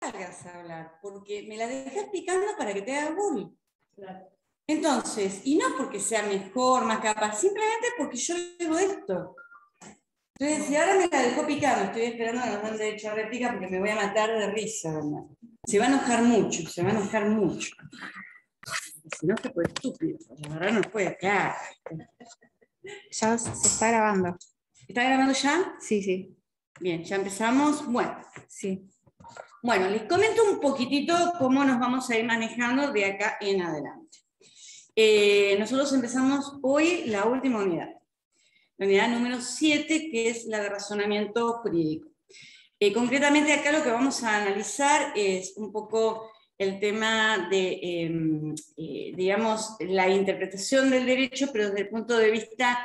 salgas a hablar, porque me la dejas picando para que te haga gol. Claro. Entonces, y no porque sea mejor, más capaz, simplemente porque yo digo esto. Entonces, si ahora me la dejó picando, estoy esperando que nos den derecho a réplica porque me voy a matar de risa, ¿verdad? Se va a enojar mucho, se va a enojar mucho. Si no, se puede estúpido, la verdad no puede, claro. Ya se está grabando. ¿Está grabando ya? Sí, sí. Bien, ya empezamos. Bueno, Sí. Bueno, les comento un poquitito cómo nos vamos a ir manejando de acá en adelante. Nosotros empezamos hoy la última unidad, la unidad número 7, que es la de razonamiento jurídico. Concretamente acá lo que vamos a analizar es un poco el tema de, digamos, la interpretación del derecho, pero desde el punto de vista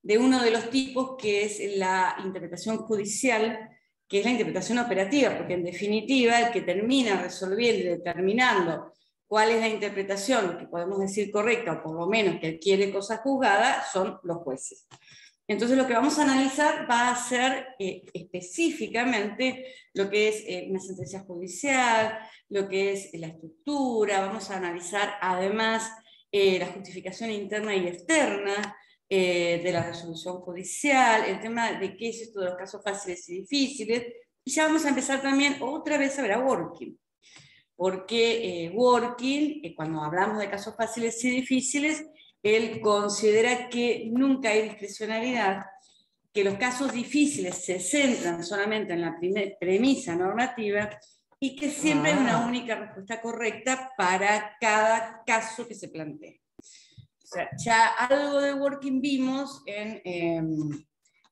de uno de los tipos, que es la interpretación judicial, que es la interpretación operativa, porque en definitiva el que termina resolviendo y determinando cuál es la interpretación que podemos decir correcta, o por lo menos que adquiere cosa juzgada, son los jueces. Entonces lo que vamos a analizar va a ser específicamente lo que es una sentencia judicial, lo que es la estructura, vamos a analizar además la justificación interna y externa de la resolución judicial, el tema de qué es esto de los casos fáciles y difíciles, y ya vamos a empezar también otra vez a ver a Working, porque Working, cuando hablamos de casos fáciles y difíciles, él considera que nunca hay discrecionalidad, que los casos difíciles se centran solamente en la premisa normativa y que siempre hay una única respuesta correcta para cada caso que se plantea. O sea, ya algo de Working vimos en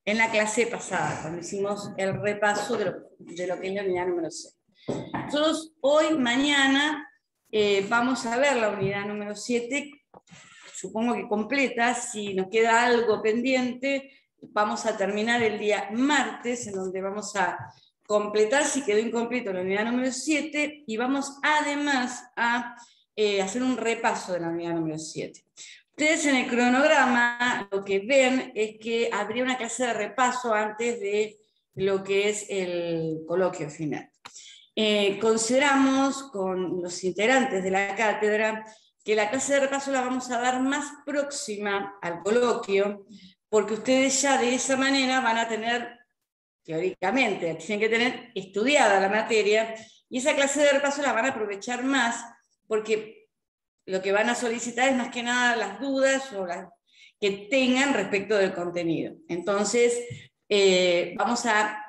la clase pasada, cuando hicimos el repaso de lo que es la unidad número 6. Nosotros hoy, mañana, vamos a ver la unidad número 7, supongo que completa. Si nos queda algo pendiente, vamos a terminar el día martes, en donde vamos a completar, si quedó incompleto, la unidad número 7, y vamos además a hacer un repaso de la unidad número 7. Ustedes en el cronograma lo que ven es que habría una clase de repaso antes de lo que es el coloquio final. Consideramos con los integrantes de la cátedra que la clase de repaso la vamos a dar más próxima al coloquio, porque ustedes ya de esa manera van a tener, teóricamente, tienen que tener estudiada la materia, y esa clase de repaso la van a aprovechar más, porque lo que van a solicitar es más que nada las dudas o las que tengan respecto del contenido. Entonces, vamos a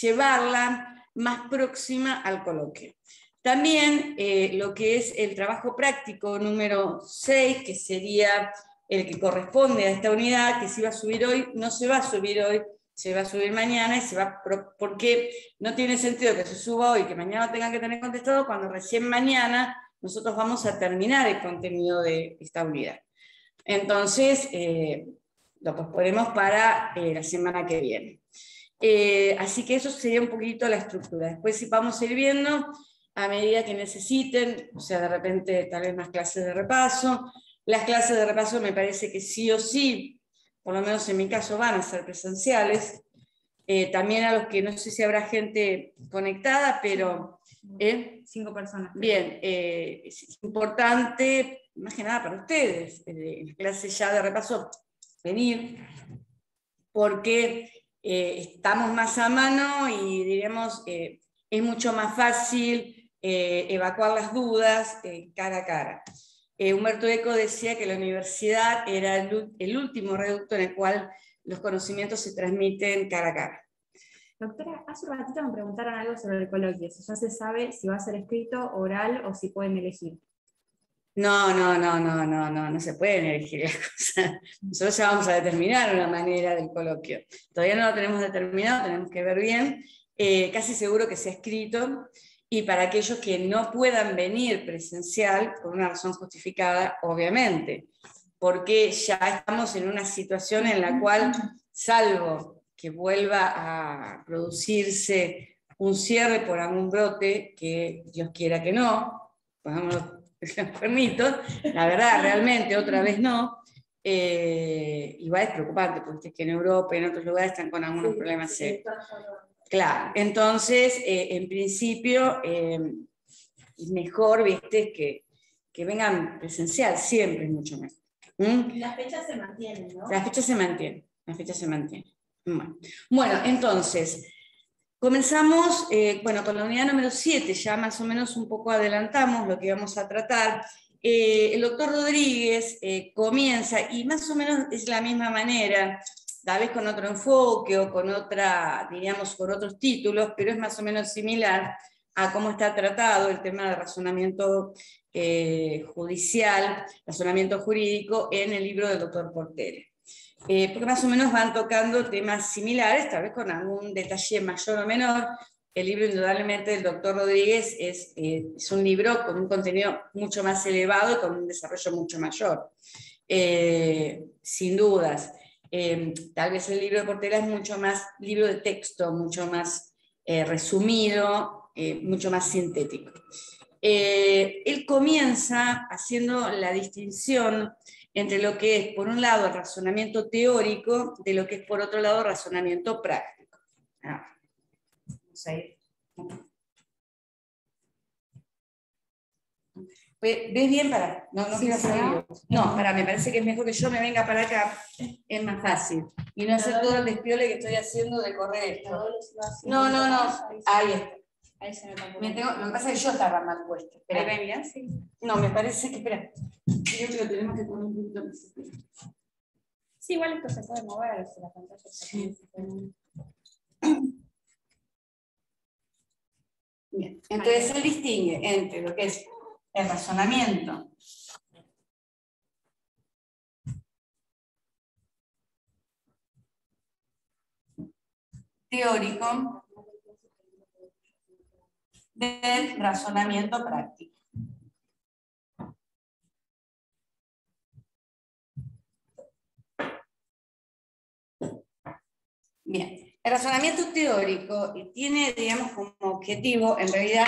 llevarla más próxima al coloquio. También lo que es el trabajo práctico número 6, que sería el que corresponde a esta unidad, que se iba a subir hoy, no se va a subir hoy, se va a subir mañana, y se va, porque no tiene sentido que se suba hoy, que mañana tengan que tener contestado, cuando recién mañana nosotros vamos a terminar el contenido de esta unidad. Entonces, lo posponemos para la semana que viene. Así que eso sería un poquito la estructura. Después vamos a ir viendo a medida que necesiten, o sea, de repente tal vez más clases de repaso. Las clases de repaso me parece que sí o sí, por lo menos en mi caso, van a ser presenciales. También a los que no sé si habrá gente conectada, pero... 5 personas. Bien, es importante, más que nada para ustedes, en las clases ya de repaso, venir, porque estamos más a mano y diríamos, es mucho más fácil evacuar las dudas cara a cara. Humberto Eco decía que la universidad era el último reducto en el cual los conocimientos se transmiten cara a cara. Doctora, hace un ratito me preguntaron algo sobre el coloquio, si ya se sabe si va a ser escrito, oral o si pueden elegir. No se pueden elegir las cosas. Nosotros ya vamos a determinar una manera del coloquio. Todavía no lo tenemos determinado, tenemos que ver bien. Casi seguro que sea escrito, y para aquellos que no puedan venir presencial, por una razón justificada, obviamente, porque ya estamos en una situación en la cual, salvo que vuelva a producirse un cierre por algún brote, que Dios quiera que no, pongámoslo enfermitos, la verdad, realmente, otra vez no, igual es preocupante, porque es que en Europa y en otros lugares están con algunos problemas serios. Claro, entonces, en principio, es mejor, viste, que vengan presencial, siempre es mucho mejor. Las fechas se mantienen, ¿no? Las fechas se mantienen. Bueno, entonces, comenzamos con la unidad número 7, ya más o menos un poco adelantamos lo que íbamos a tratar. El doctor Rodríguez comienza, y más o menos es la misma manera, tal vez con otro enfoque o con otra, diríamos, con otros títulos, pero es más o menos similar a cómo está tratado el tema de razonamiento judicial, razonamiento jurídico en el libro del doctor Portela. Porque más o menos van tocando temas similares, tal vez con algún detalle mayor o menor. El libro, indudablemente, del doctor Rodríguez es un libro con un contenido mucho más elevado y con un desarrollo mucho mayor, sin dudas. Tal vez el libro de Portela es mucho más libro de texto, mucho más resumido, mucho más sintético. Él comienza haciendo la distinción entre lo que es, por un lado, el razonamiento teórico, de lo que es, por otro lado, el razonamiento práctico. Vamos a ir. ¿Ves bien? No quiero hacer ruido. No, me parece que es mejor que yo me venga para acá, es más fácil. Y no hacer todo el despiole que estoy haciendo de correr esto. No, ahí está. Ahí se me lo que pasa es que yo estaba mal puesta. ¿Ahí va bien? Sí. No, me parece que, espera. Creo que lo tenemos que poner un poquito más. Sí, igual esto se puede mover, si la pantalla sí. Bien, entonces él distingue entre lo que es el razonamiento teórico del razonamiento práctico. Bien, el razonamiento teórico tiene, digamos, como objetivo, en realidad,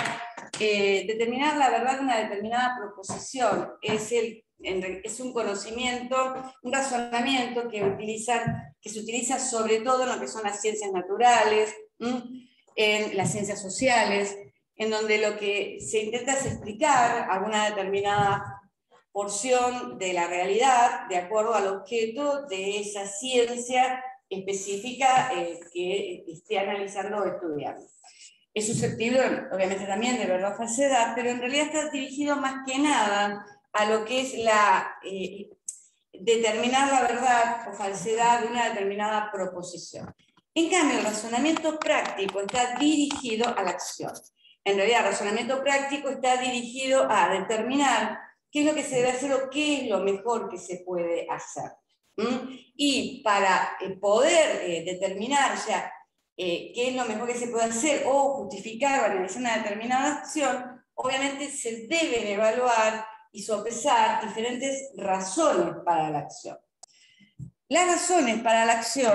determinar la verdad de una determinada proposición. Es un conocimiento, un razonamiento que se utiliza sobre todo en lo que son las ciencias naturales, en las ciencias sociales, en donde lo que se intenta es explicar alguna determinada porción de la realidad de acuerdo al objeto de esa ciencia específica que esté analizando o estudiando. Es susceptible, obviamente, también de verdad o falsedad, pero en realidad está dirigido más que nada a lo que es determinar la verdad o falsedad de una determinada proposición. En cambio, el razonamiento práctico está dirigido a la acción. En realidad, el razonamiento práctico está dirigido a determinar qué es lo que se debe hacer o qué es lo mejor que se puede hacer. Y para poder determinar, o sea, qué es lo mejor que se puede hacer o justificar o analizar una determinada acción, obviamente se deben evaluar y sopesar diferentes razones para la acción. Las razones para la acción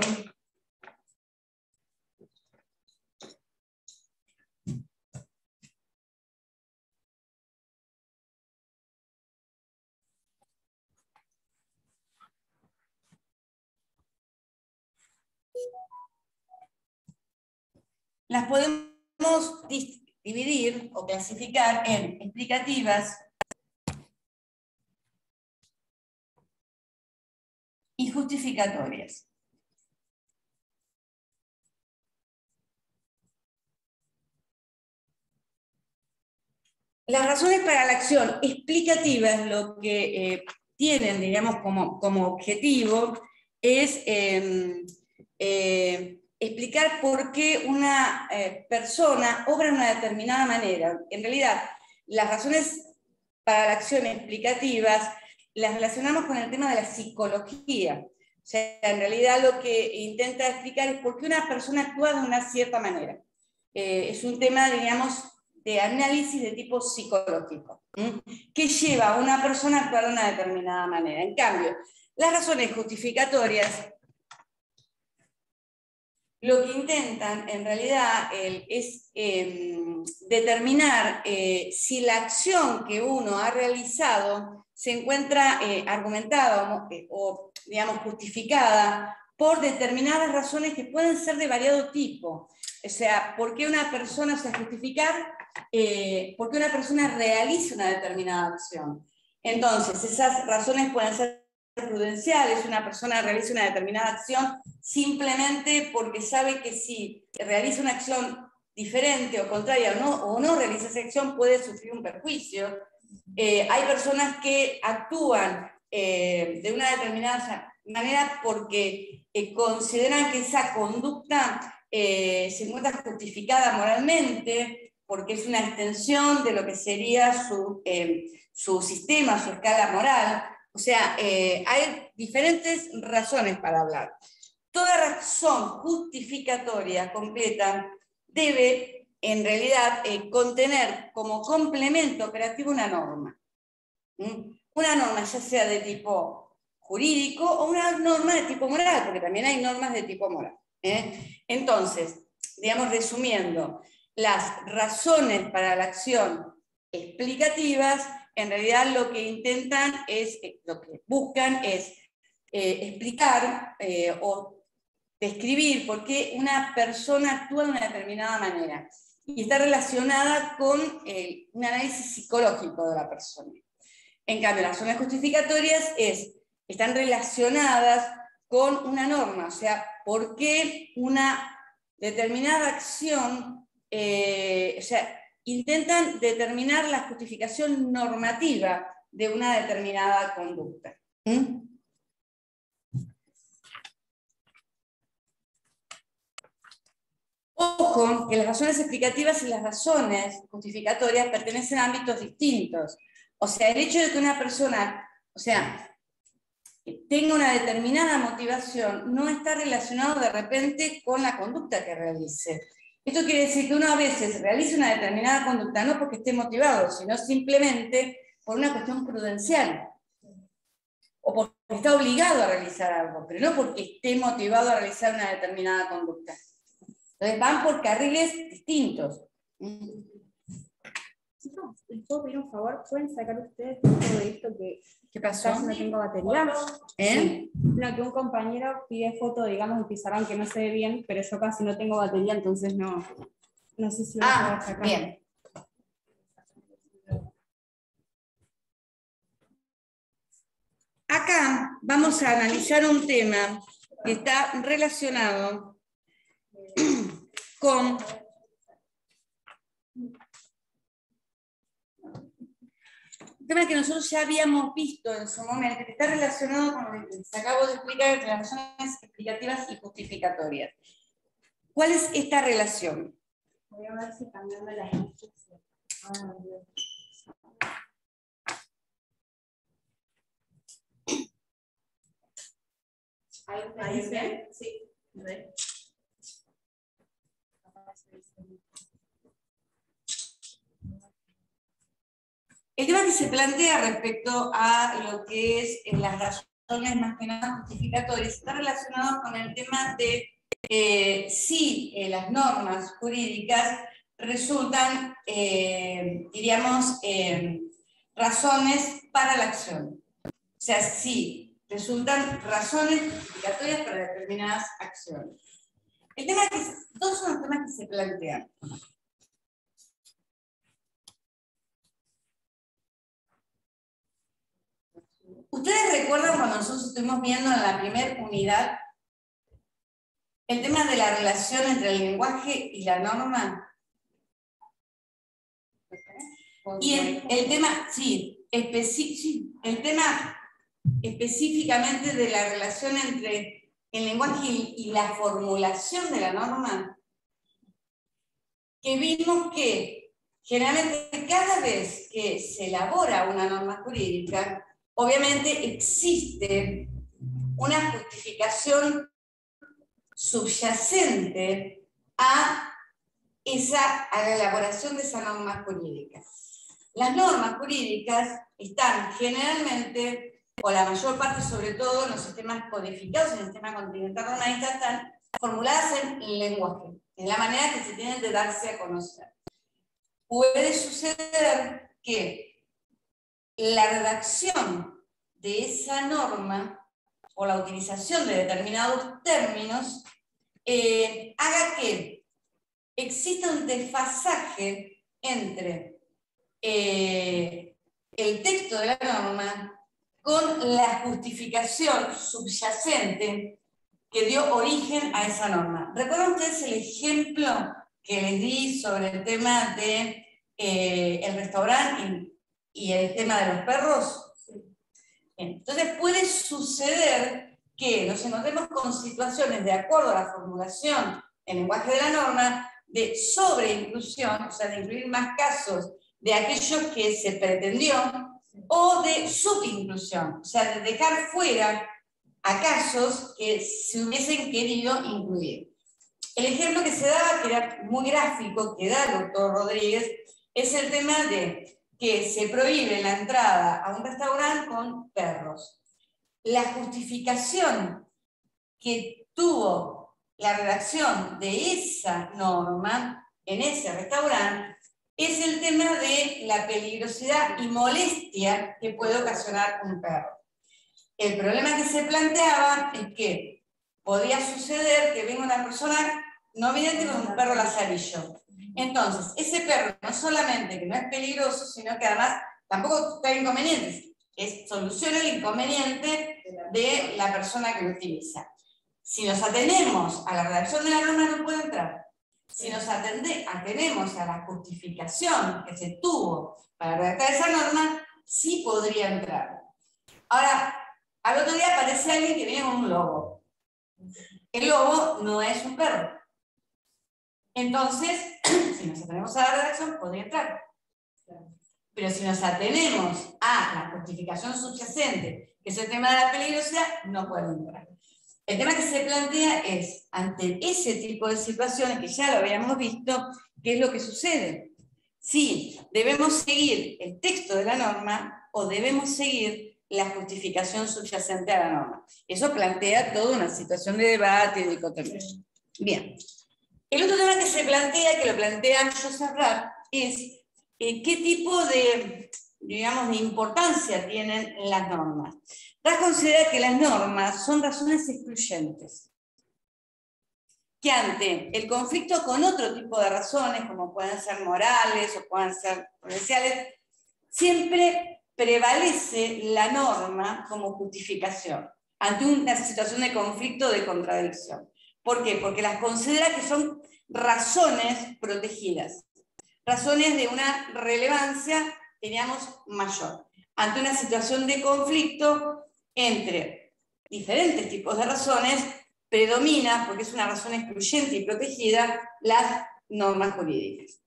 las podemos dividir o clasificar en explicativas y justificatorias. Las razones para la acción explicativa es lo que tienen, digamos, como objetivo, es explicar por qué una persona obra de una determinada manera. En realidad, las razones para la acción explicativas las relacionamos con el tema de la psicología. O sea, en realidad lo que intenta explicar es por qué una persona actúa de una cierta manera. Es un tema, diríamos, de análisis de tipo psicológico, que lleva a una persona a actuar de una determinada manera. En cambio, las razones justificatorias lo que intentan en realidad es determinar si la acción que uno ha realizado se encuentra argumentada o, digamos, justificada por determinadas razones que pueden ser de variado tipo. O sea, ¿por qué una persona, o sea, justificar por qué una persona realiza una determinada acción? Entonces, esas razones pueden ser prudenciales. Una persona realiza una determinada acción simplemente porque sabe que si realiza una acción diferente o contraria o no realiza esa acción puede sufrir un perjuicio. Hay personas que actúan de una determinada manera porque consideran que esa conducta se encuentra justificada moralmente, porque es una extensión de lo que sería su sistema, su escala moral. O sea, hay diferentes razones para hablar. Toda razón justificatoria completa debe, en realidad, contener como complemento operativo una norma. Una norma ya sea de tipo jurídico o una norma de tipo moral, porque también hay normas de tipo moral. Entonces, digamos, resumiendo, las razones para la acción explicativas, en realidad lo que intentan es, lo que buscan es explicar o describir por qué una persona actúa de una determinada manera y está relacionada con un análisis psicológico de la persona. En cambio, las razones justificatorias están relacionadas con una norma, o sea, por qué una determinada acción, o sea, intentan determinar la justificación normativa de una determinada conducta. Ojo, que las razones explicativas y las razones justificatorias pertenecen a ámbitos distintos. O sea, el hecho de que una persona, o sea, tenga una determinada motivación no está relacionado de repente con la conducta que realice. Esto quiere decir que uno a veces realiza una determinada conducta no porque esté motivado, sino simplemente por una cuestión prudencial. O porque está obligado a realizar algo, pero no porque esté motivado a realizar una determinada conducta. Entonces van por carriles distintos. Chicos, ¿les puedo pedir un favor? ¿Pueden sacar ustedes todo de esto que ¿Qué pasó? casi no tengo batería? Sí. No, que un compañero pide foto, digamos, de pizarrón que no se ve bien, pero yo casi no tengo batería, entonces no sé si lo puedo sacar. Bien. Acá vamos a analizar un tema que está relacionado con un tema que nosotros ya habíamos visto en su momento, que está relacionado con lo que les acabo de explicar entre las razones explicativas y justificatorias. ¿Cuál es esta relación? Voy a ver si cambiando la instrucción. ¿Ahí está? Sí. El tema que se plantea respecto a lo que es las razones más que nada justificatorias está relacionado con el tema de si las normas jurídicas resultan, diríamos, razones para la acción. O sea, si resultan razones justificatorias para determinadas acciones. El tema que todos son los temas que se plantean. ¿Ustedes recuerdan cuando nosotros estuvimos viendo en la primera unidad el tema de la relación entre el lenguaje y la norma? Y el tema, sí, el tema específicamente de la relación entre el lenguaje y la formulación de la norma, que vimos que generalmente cada vez que se elabora una norma jurídica, obviamente existe una justificación subyacente a la elaboración de esa norma jurídica. Las normas jurídicas están generalmente, o la mayor parte sobre todo, en los sistemas codificados, en el sistema continental romanista, están formuladas en lenguaje, en la manera que se tienen de darse a conocer. Puede suceder que la redacción de esa norma o la utilización de determinados términos haga que exista un desfasaje entre el texto de la norma con la justificación subyacente que dio origen a esa norma. ¿Recuerdan ustedes el ejemplo que les di sobre el tema de el restaurante y el tema de los perros? Bien. Entonces puede suceder que nos encontremos con situaciones, de acuerdo a la formulación en lenguaje de la norma, de sobreinclusión, o sea, de incluir más casos de aquellos que se pretendió, o de subinclusión, o sea, de dejar fuera a casos que se hubiesen querido incluir. El ejemplo que se daba, que era muy gráfico, que da el doctor Rodríguez, es el tema de que se prohíbe la entrada a un restaurante con perros. La justificación que tuvo la redacción de esa norma en ese restaurante es el tema de la peligrosidad y molestia que puede ocasionar un perro. El problema que se planteaba es que podía suceder que venga una persona no vidente con un perro lazarillo. Entonces, ese perro no solamente que no es peligroso, sino que además tampoco trae inconvenientes. Soluciona el inconveniente de la persona que lo utiliza. Si nos atenemos a la redacción de la norma, no puede entrar. Si nos atenemos a la justificación que se tuvo para redactar esa norma, sí podría entrar. Ahora, al otro día aparece alguien que viene con un lobo. El lobo no es un perro. Entonces, si nos atenemos a la redacción, podría entrar. Pero si nos atenemos a la justificación subyacente, que es el tema de la peligrosidad, no puede entrar. El tema que se plantea es, ante ese tipo de situaciones, que ya lo habíamos visto, ¿qué es lo que sucede? Si debemos seguir el texto de la norma o debemos seguir la justificación subyacente a la norma. Eso plantea toda una situación de debate y de dicotomía. Bien. El otro tema que se plantea, que lo plantea Joseph Rapp, es qué tipo de, digamos, de importancia tienen las normas. Rapp considera que las normas son razones excluyentes, que ante el conflicto con otro tipo de razones, como pueden ser morales o pueden ser prudenciales, siempre prevalece la norma como justificación ante una situación de conflicto o de contradicción. ¿Por qué? Porque las considera que son razones protegidas, razones de una relevancia, diríamos, mayor. Ante una situación de conflicto entre diferentes tipos de razones, predomina, porque es una razón excluyente y protegida, las normas jurídicas.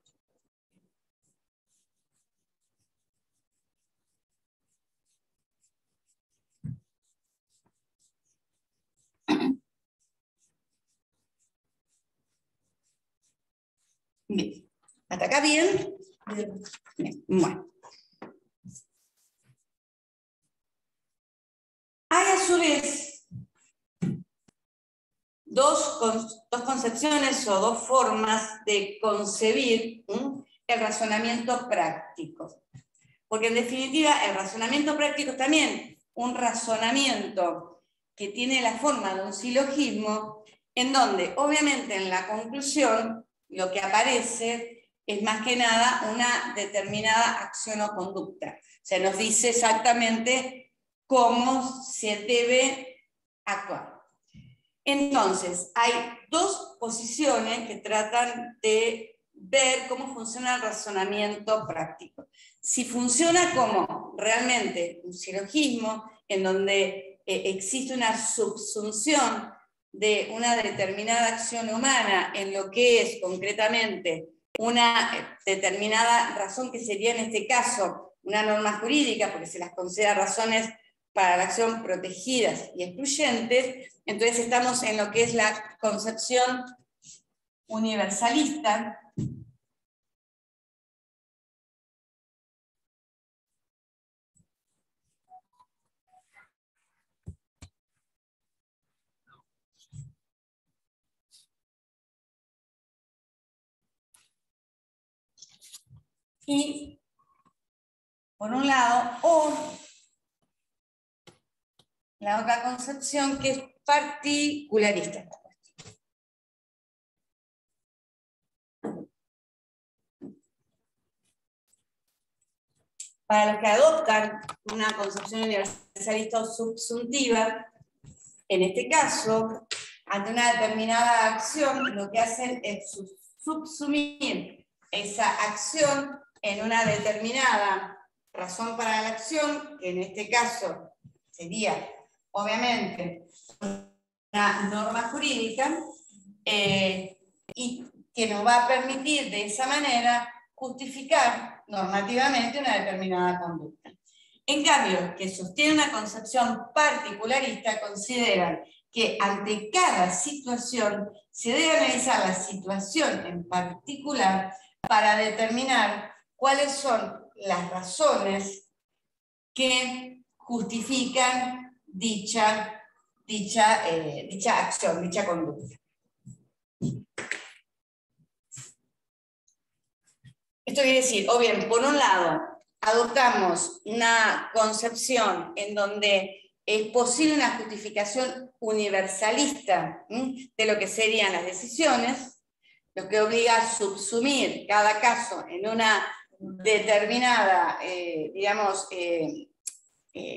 Bien. ¿Hasta acá bien? Bien. Bueno. Hay a su vez dos concepciones o dos formas de concebir el razonamiento práctico. Porque en definitiva el razonamiento práctico es también un razonamiento que tiene la forma de un silogismo, en donde obviamente en la conclusión lo que aparece es más que nada una determinada acción o conducta. O sea, nos dice exactamente cómo se debe actuar. Entonces, hay dos posiciones que tratan de ver cómo funciona el razonamiento práctico. Si funciona como realmente un silogismo, en donde existe una subsunción de una determinada acción humana en lo que es concretamente una determinada razón, que sería en este caso una norma jurídica, porque se las considera razones para la acción protegidas y excluyentes, entonces estamos en lo que es la concepción universalista, y por un lado, o la otra concepción que es particularista. Para los que adoptan una concepción universalista o subsuntiva, en este caso, ante una determinada acción, lo que hacen es subsumir esa acción en una determinada razón para la acción, que en este caso sería, obviamente, una norma jurídica, y que nos va a permitir de esa manera justificar normativamente una determinada conducta. En cambio, que sostiene una concepción particularista, consideran que ante cada situación se debe analizar la situación en particular para determinar cuáles son las razones que justifican dicha acción, dicha conducta. Esto quiere decir, o bien, por un lado, adoptamos una concepción en donde es posible una justificación universalista de lo que serían las decisiones, lo que obliga a subsumir cada caso en una determinada,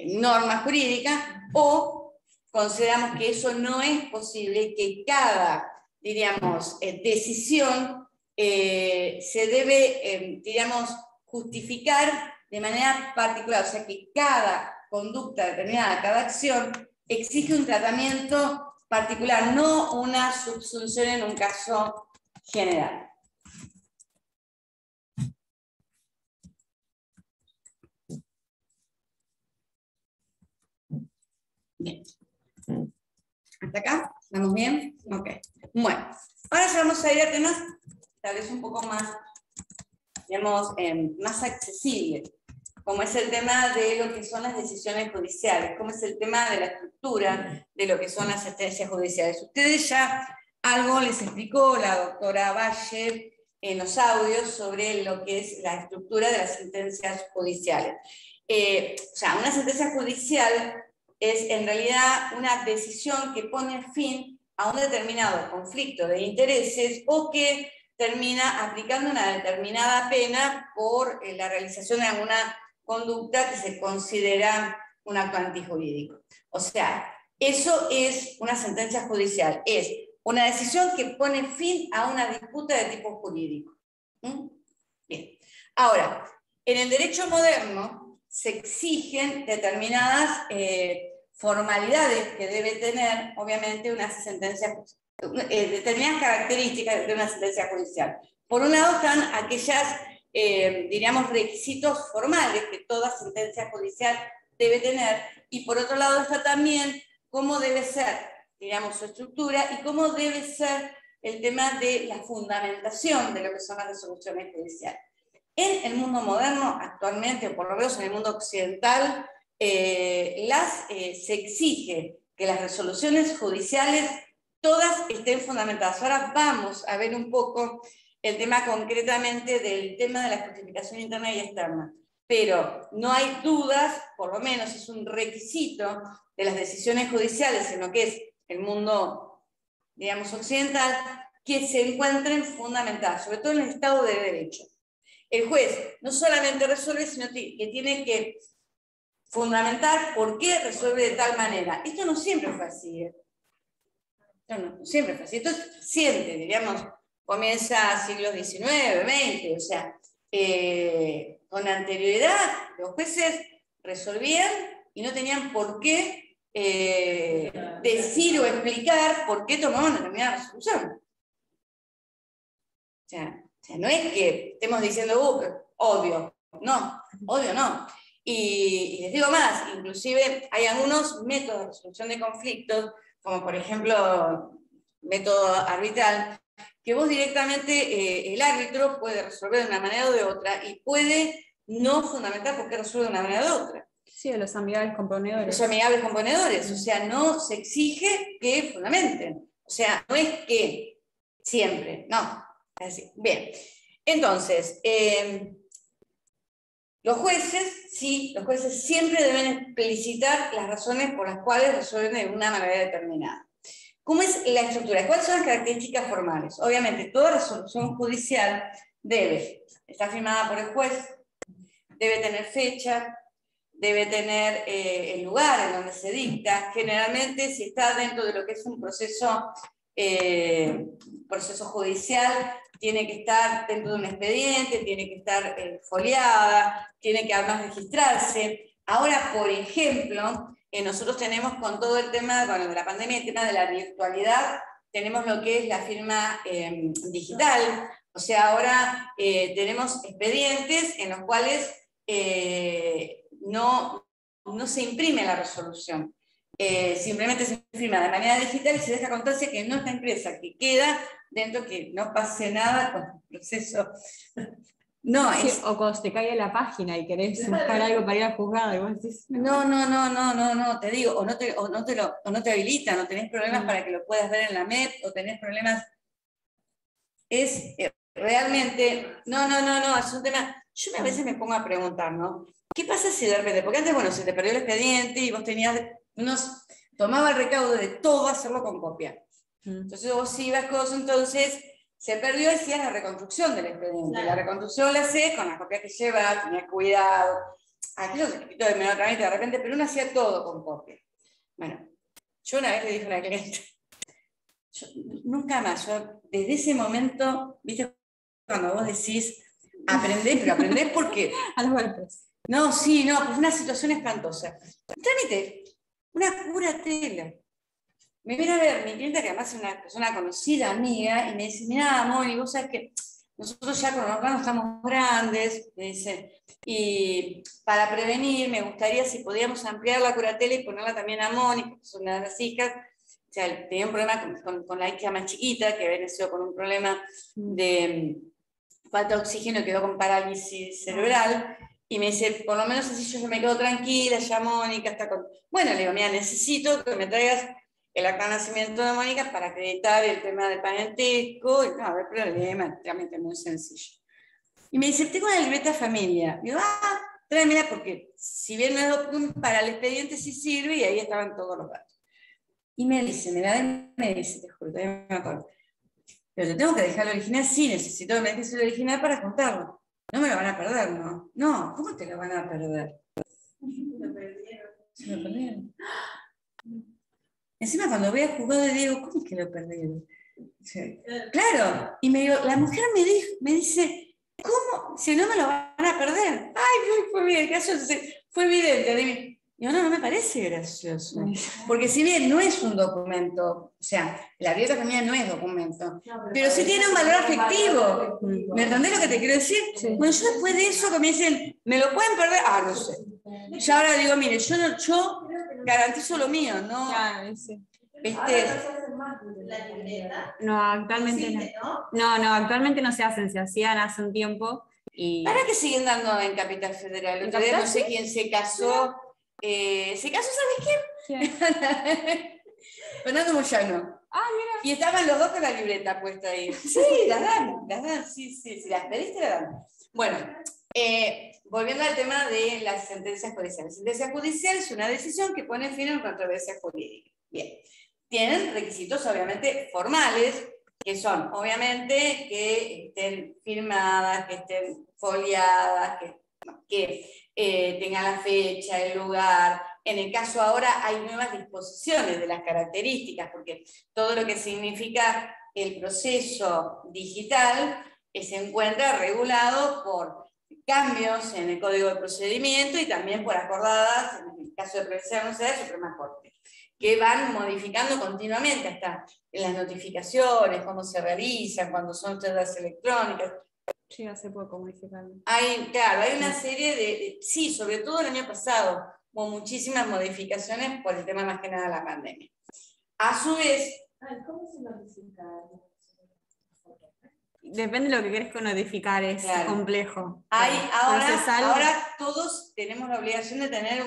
norma jurídica, o consideramos que eso no es posible, que cada, decisión se debe, justificar de manera particular, o sea que cada conducta determinada, cada acción, exige un tratamiento particular, no una subsunción en un caso general. Bien. ¿Hasta acá? ¿Estamos bien? Ok. Bueno, ahora ya vamos a ir a temas tal vez un poco más, más accesibles, como es el tema de lo que son las decisiones judiciales, como es el tema de la estructura de lo que son las sentencias judiciales. Ustedes ya algo les explicó la doctora Valle en los audios sobre lo que es la estructura de las sentencias judiciales. O sea, una sentencia judicial es en realidad una decisión que pone fin a un determinado conflicto de intereses o que termina aplicando una determinada pena por la realización de alguna conducta que se considera un acto antijurídico. O sea, eso es una sentencia judicial, es una decisión que pone fin a una disputa de tipo jurídico. Bien. Ahora, en el derecho moderno se exigen determinadas formalidades que debe tener, obviamente, una sentencia judicial. Determinadas características de una sentencia judicial. Por un lado están aquellas, requisitos formales que toda sentencia judicial debe tener, y por otro lado está también cómo debe ser, su estructura y cómo debe ser el tema de la fundamentación de lo que son las resoluciones judiciales. En el mundo moderno, actualmente, por lo menos en el mundo occidental, se exige que las resoluciones judiciales todas estén fundamentadas. Ahora vamos a ver un poco el tema concretamente del tema de la justificación interna y externa. Pero no hay dudas, por lo menos es un requisito de las decisiones judiciales en lo que es el mundo, occidental, que se encuentren fundamentadas, sobre todo en el Estado de Derecho. El juez no solamente resuelve, sino que tiene que fundamentar por qué resuelve de tal manera. Esto no siempre fue así, ¿eh? No, siempre fue así. Esto siente, comienza siglos XIX, XX, o sea, con anterioridad los jueces resolvían y no tenían por qué decir o explicar por qué tomaban una determinada resolución. O sea, no es que estemos diciendo, odio, no, odio no. Y les digo más, inclusive hay algunos métodos de resolución de conflictos, como por ejemplo, método arbitral, que vos directamente, el árbitro puede resolver de una manera o de otra y puede no fundamentar por qué resuelve de una manera o de otra. Sí, los amigables componedores. Los amigables componedores, o sea, no se exige que fundamenten. O sea, no es que siempre, no. Así. Bien, entonces, Los jueces, sí, los jueces siempre deben explicitar las razones por las cuales resuelven de una manera determinada. ¿Cómo es la estructura? ¿Cuáles son las características formales? Obviamente, toda resolución judicial debe estar firmada por el juez, debe tener fecha, debe tener el lugar en donde se dicta. Generalmente, si está dentro de lo que es un proceso judicial, tiene que estar dentro de un expediente, tiene que estar foliada, tiene que además registrarse. Ahora, por ejemplo, nosotros tenemos con todo el tema de la pandemia, el tema de la virtualidad, tenemos lo que es la firma digital. O sea, ahora tenemos expedientes en los cuales no se imprime la resolución. Simplemente se firma de manera digital y se deja constancia que no está impresa, que queda dentro, que no pase nada con el proceso. No, sí, o cuando te cae la página y querés buscar algo para ir al juzgado y vos decís, no, te digo, o no te habilitan, o tenés problemas para que lo puedas ver en la MEP, o tenés problemas. Es realmente, es un tema. Yo a veces me pongo a preguntar, ¿no? ¿Qué pasa si de repente, porque antes, bueno, se te perdió el expediente y vos tenías tomaba el recaudo de todo hacerlo con copia. Entonces vos ibas cosas, entonces se perdió, hacías la reconstrucción del expediente. Claro. La reconstrucción la hacés con las copias que llevas, tenías cuidado. Aquello es un poquito de menor trámite de repente, pero uno hacía todo con copia. Bueno, yo una vez le dije a una cliente, nunca más, desde ese momento, viste, cuando vos decís, aprendés, pero aprendés porque... a los golpes. No, sí, no, pues una situación espantosa. Trámite, una pura tela. Me viene a ver mi clienta, que además es una persona conocida, amiga, y me dice, mira, Moni, vos sabés que nosotros ya con los órganos estamos grandes, me dice, y para prevenir me gustaría si podíamos ampliar la curatela y ponerla también a Moni, que es una de las hijas. O sea, tenía un problema con la hija más chiquita, que había nacido con un problema de falta de oxígeno y quedó con parálisis cerebral. Y me dice, por lo menos así yo me quedo tranquila, ya Mónica está con... Bueno, le digo, mira, necesito que me traigas el acta de nacimiento de Mónica para acreditar el tema del parentesco. Y no, a ver, problema, realmente muy sencillo. Y me dice, tengo una libreta familia. Digo, tráemela porque si bien no es documento, para el expediente sí sirve y ahí estaban todos los datos. Y me dice, me dice, te juro, todavía me acuerdo. Pero te tengo que dejar el original, sí, necesito que me dejes el original para contarlo. No me lo van a perder, ¿no? No, ¿cómo te lo van a perder? Lo perdieron. Se lo perdieron. Encima cuando voy a jugar le digo, ¿cómo es que lo perdieron? Sí. Claro, y la mujer me dice, ¿cómo? Si no me lo van a perder. Ay, fue bien, fue evidente. Yo no me parece gracioso. Porque si bien no es un documento, o sea, la dieta familiar no es documento, pero sí tiene un valor afectivo. ¿Me entendés lo que te quiero decir? Sí. Bueno, yo después de eso que me dicen, ¿me lo pueden perder? No sé. Ya ahora digo, mire, yo garantizo lo mío, ¿no? Claro, sí. ¿Viste? ¿La libreta? No, actualmente no. No, actualmente no se hacen, se hacían hace un tiempo. Y... ¿Para qué siguen dando en Capital Federal? ¿En Capital? No sé quién se casó. ¿Se casó, sabes quién? Fernando Moyano. Mira. Y estaban los dos con la libreta puesta ahí. Sí, las dan, sí, si las pediste, las dan. Bueno, volviendo al tema de las sentencias judiciales. La sentencia judicial es una decisión que pone fin a una controversia jurídica. Bien. Tienen requisitos, obviamente, formales, que son, obviamente, que estén firmadas, que estén foliadas, que tengan la fecha, el lugar. En el caso ahora hay nuevas disposiciones de las características, porque todo lo que significa el proceso digital se encuentra regulado por cambios en el Código de Procedimiento y también por acordadas, en el caso de prevención de la Suprema Corte, que van modificando continuamente hasta en las notificaciones, cómo se realizan, cuando son celdas electrónicas. Sí, hace poco modificaron. Hay una serie sí, sobre todo el año pasado, hubo muchísimas modificaciones por el tema más que nada de la pandemia. A su vez... ¿Cómo se notifica? Depende de lo que querés notificar, es Claro. complejo. Ahora todos tenemos la obligación de tener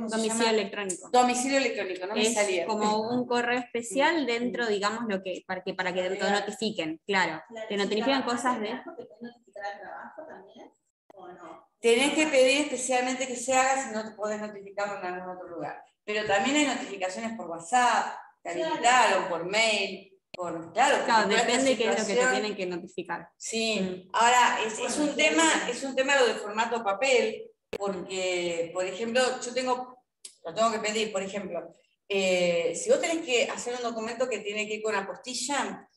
domicilio electrónico. Domicilio electrónico, no me salía. Como un correo especial dentro, digamos, para que te notifiquen, claro. Te notifican cosas de... ¿Te pueden notificar al trabajo también? ¿O no? Tenés que pedir especialmente que se haga si no te podés notificarlo en algún otro lugar. Pero también hay notificaciones por WhatsApp, te habilitaron, por mail. Claro, depende de qué es lo que te tienen que notificar. Sí, ahora es un tema lo de formato papel, porque, por ejemplo, lo tengo que pedir, por ejemplo, si vos tenés que hacer un documento que tiene que ir con apostilla,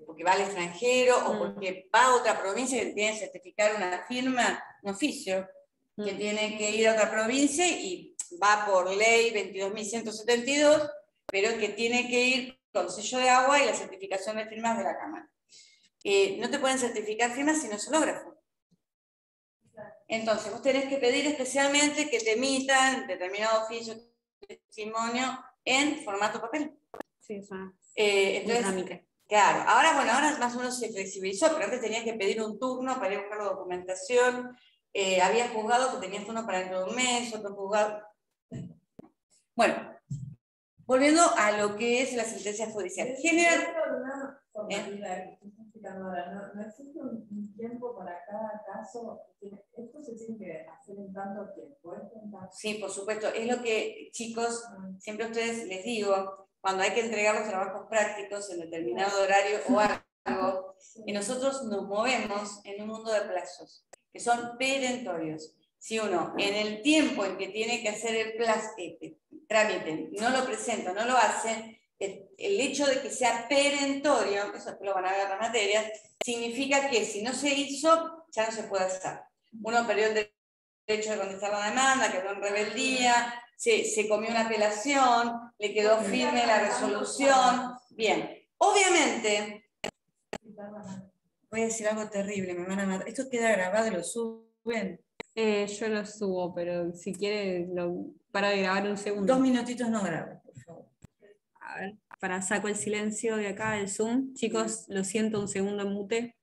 porque va al extranjero o porque va a otra provincia que tiene que certificar una firma, un oficio, que tiene que ir a otra provincia y va por ley 22.172, pero que tiene que ir con sello de agua y la certificación de firmas de la Cámara. No te pueden certificar firmas sin oscilógrafo. Entonces, vos tenés que pedir especialmente que te emitan determinado oficio, testimonio en formato papel. Sí, eso. Entonces, claro, ahora más o menos se flexibilizó, pero antes tenías que pedir un turno para ir a buscar la documentación. Había juzgado que tenías uno para dentro de un mes, otro juzgado. Bueno, volviendo a lo que es la sentencia judicial. ¿No existe un tiempo para cada caso? ¿Esto se tiene que hacer en tanto tiempo? Sí, por supuesto. Es lo que, chicos, siempre a ustedes les digo, cuando hay que entregar los trabajos prácticos en determinado horario o algo, y nosotros nos movemos en un mundo de plazos, que son perentorios. Si uno, en el tiempo en que tiene que hacer el trámite, no lo presenta, no lo hace, el hecho de que sea perentorio, eso lo van a ver en las materias, significa que si no se hizo, ya no se puede hacer. Uno perdió el derecho de contestar la demanda, quedó en rebeldía, se comió una apelación, le quedó firme la resolución. Bien, obviamente, voy a decir algo terrible, me van a matar. Esto queda grabado y lo suben. Yo lo subo, pero si quieres, para de grabar un segundo. 2 minutitos no grabo, por favor. A ver, saco el silencio de acá, el Zoom. Chicos, lo siento, un segundo en mute.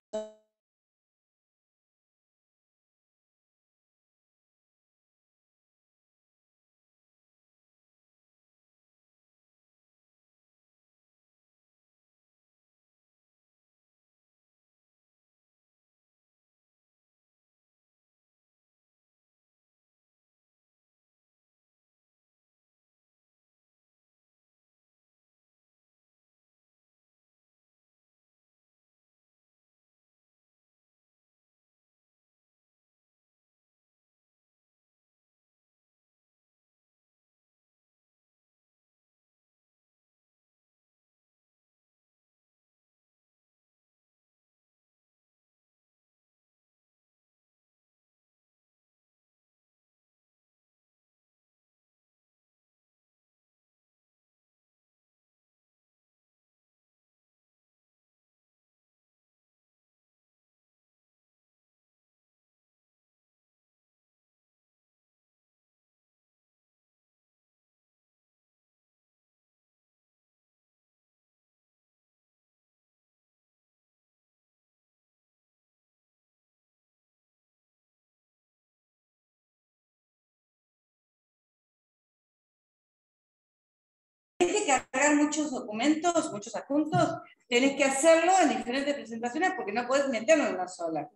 Tenés que cargar muchos documentos, muchos adjuntos, tenés que hacerlo en diferentes presentaciones porque no podés meterlo en una sola.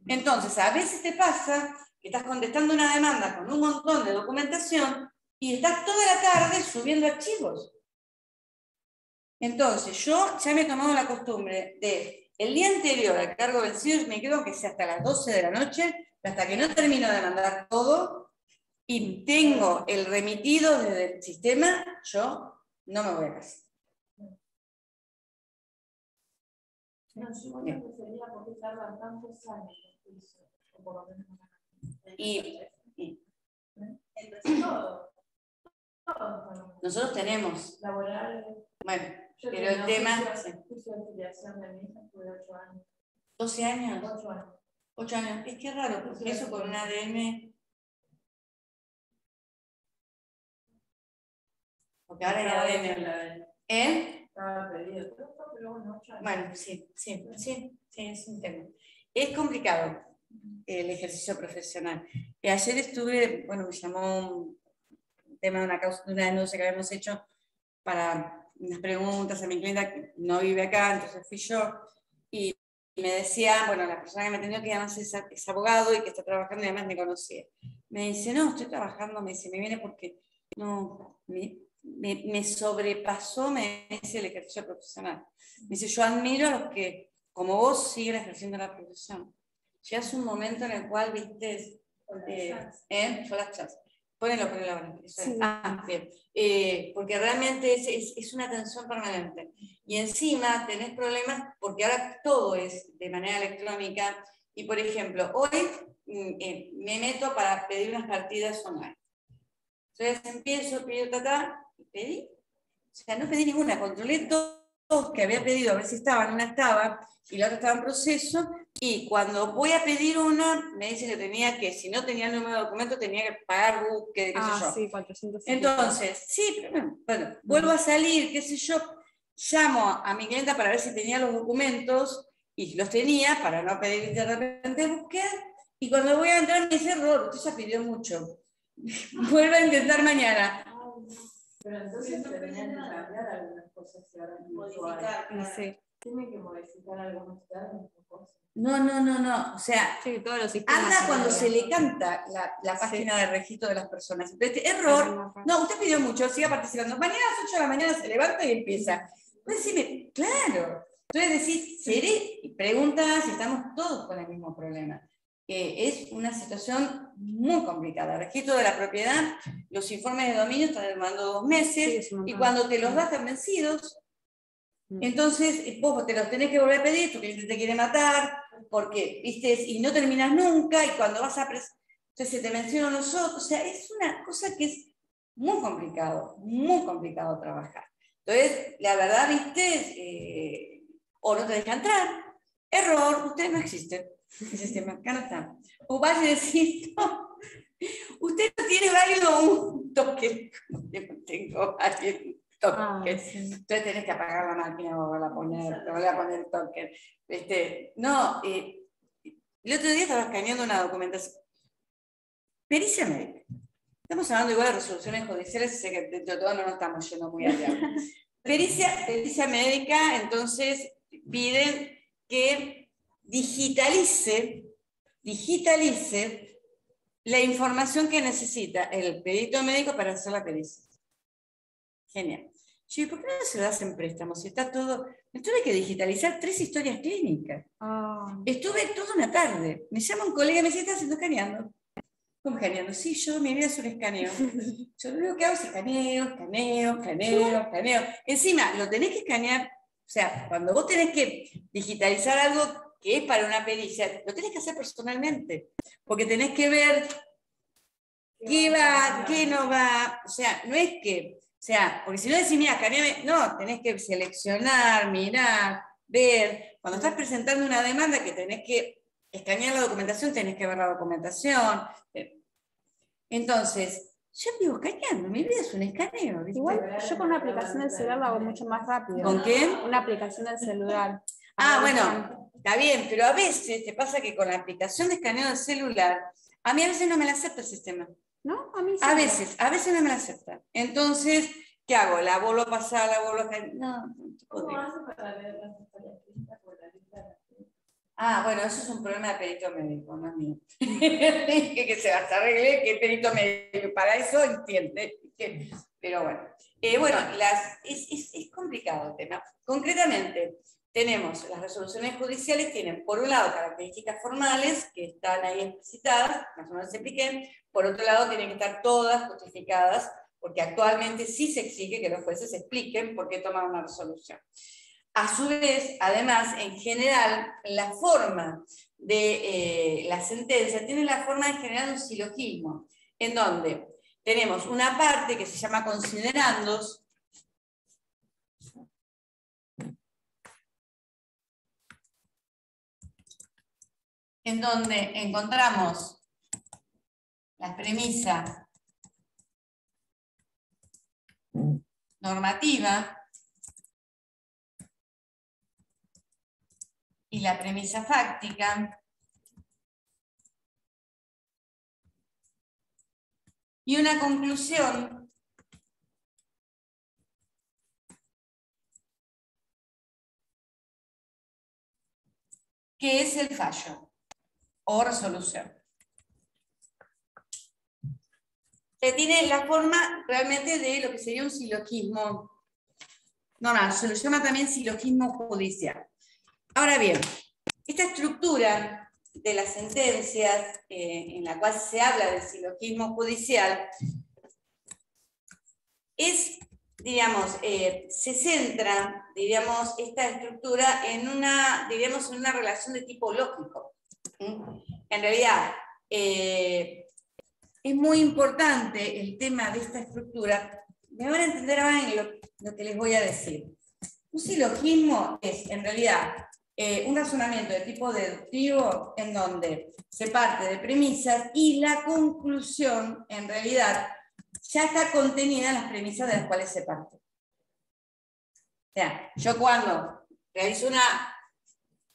Entonces, a veces te pasa que estás contestando una demanda con un montón de documentación y estás toda la tarde subiendo archivos. Entonces, yo ya me he tomado la costumbre de, el día anterior al cargo vencido, me quedo aunque sea hasta las 12 de la noche, hasta que no termino de mandar todo y tengo el remitido desde el sistema, yo no me voy a casa. No, yo me refería a por qué tardan tantos años en el juicio, o por lo menos entonces todo. Nosotros tenemos. Laboral. Bueno, pero el tema. Juicio de filiación de mi hija fue 8 años. ¿12 años? 8 años. 8 años. Es que es raro, porque eso con un ADN. Porque ahora hay ADN. estaba pedido todo esto, pero bueno, 8 años. Bueno, sí, es un tema. Es complicado el ejercicio profesional. Ayer estuve, bueno, me llamó un tema de una denuncia que habíamos hecho para unas preguntas a mi clienta que no vive acá, entonces fui yo, y me decía, bueno, la persona que me atendió que además es abogado y que está trabajando y además me conocía. Me dice, no, estoy trabajando, me dice, me viene porque no, me sobrepasó, me dice, el ejercicio profesional. Me dice, yo admiro a los que, como vos, siguen ejerciendo la profesión. Llegas un momento en el cual, viste, yo las chas. Ponelo ahora. Sí. Bien. Porque realmente es una tensión permanente. Y encima tenés problemas porque ahora todo es de manera electrónica. Y por ejemplo, hoy me meto para pedir unas partidas online. Entonces empiezo, pido y pedí. O sea, no pedí ninguna, controlé dos que había pedido, a ver si estaban, una estaba y la otra estaba en proceso. Y cuando voy a pedir una, me dice que tenía que, si no tenía el número de documento, tenía que pagar búsqueda, qué sé yo. Sí, 400. Entonces, sí, pero bueno, vuelvo a salir, qué sé yo, llamo a mi clienta para ver si tenía los documentos, y los tenía, para no pedir de repente búsqueda, y cuando voy a entrar me dice, error, usted ya pidió mucho. Vuelve a intentar mañana. Pero entonces tendrían que cambiar algunas cosas y ahora modificar. Sí. Tienen que modificar algunos términos o cosas. No, o sea, Sí, todos los sistemas anda cuando se le canta la página de registro de las personas. Entonces, error, no, usted pidió mucho, siga participando. Mañana a las 8 de la mañana se levanta y empieza. Pues decirme, claro. Entonces decís, seré, y preguntas si estamos todos con el mismo problema. Es una situación muy complicada. El registro de la propiedad, los informes de dominio están demandando 2 meses, y cuando te los das están vencidos. Entonces, vos te los tenés que volver a pedir, tu cliente te quiere matar, porque, viste, y no terminas nunca, y cuando vas a entonces se te mencionan los otros. O sea, es una cosa que es muy complicado trabajar. Entonces, la verdad, viste, o no te deja entrar, error, usted no existe, el sistema, acá no está. O vas y decís, no, usted no tiene válido un token, yo tengo válido. Sí. Entonces tenés que apagar la máquina o a poner token. No, el otro día estaba escaneando una documentación. Pericia médica. Estamos hablando igual de resoluciones judiciales, sé que dentro de todo no nos estamos yendo muy allá. Pericia médica, entonces piden que digitalice la información que necesita el perito médico para hacer la pericia. Genial. Yo, ¿por qué no se lo hacen préstamos? Si está todo. Me tuve que digitalizar 3 historias clínicas. Estuve toda una tarde. Me llama un colega y me dice, ¿estás haciendo escaneando? ¿Cómo escaneando? Sí, mi vida es un escaneo. Yo lo único que hago es escaneo. Encima, lo tenés que escanear. O sea, cuando vos tenés que digitalizar algo que es para una pericia, lo tenés que hacer personalmente. Porque tenés que ver qué va, qué no va. O sea, no es que. O sea, porque si no decís, mira, escaneame, no, tenés que seleccionar, mirar, ver. Cuando estás presentando una demanda que tenés que escanear la documentación, tenés que ver la documentación. Entonces, yo vivo escaneando, mi vida es un escaneo, ¿viste? Igual yo con una aplicación del celular lo hago mucho más rápido. ¿Con qué? Una aplicación del celular. Bueno, está bien, pero a veces te pasa que con la aplicación de escaneo del celular, a mí a veces no me la acepta el sistema. ¿No? A mí sí. A veces no me la acepta. Entonces, ¿qué hago? ¿La vuelvo a pasar? No ¿Cómo haces para ver las historias clínicas por la lista de bueno, eso es un problema de perito médico, no es mío. Que se arregle, que perito médico, para eso entiende. Pero bueno. Es complicado el tema. Concretamente, tenemos las resoluciones judiciales, tienen por un lado características formales que están ahí explicitadas, más o menos expliqué, por otro lado tienen que estar todas justificadas, porque actualmente sí se exige que los jueces expliquen por qué toman una resolución. A su vez, además, en general, la forma de la sentencia tiene la forma de generar un silogismo, en donde tenemos una parte que se llama considerandos, en donde encontramos la premisa normativa, y la premisa fáctica. Y una conclusión que es el fallo o resolución. Que tiene la forma realmente de lo que sería un silogismo. No, se lo llama también silogismo judicial. Ahora bien, esta estructura de las sentencias en la cual se habla del silogismo judicial es, digamos, se centra, diríamos, esta estructura en una, diríamos, en una relación de tipo lógico. En realidad, es muy importante el tema de esta estructura. Me van a entender ahora en lo que les voy a decir. Un silogismo es, en realidad, un razonamiento de tipo deductivo en donde se parte de premisas y la conclusión, en realidad, ya está contenida en las premisas de las cuales se parte. O sea, yo cuando realizo una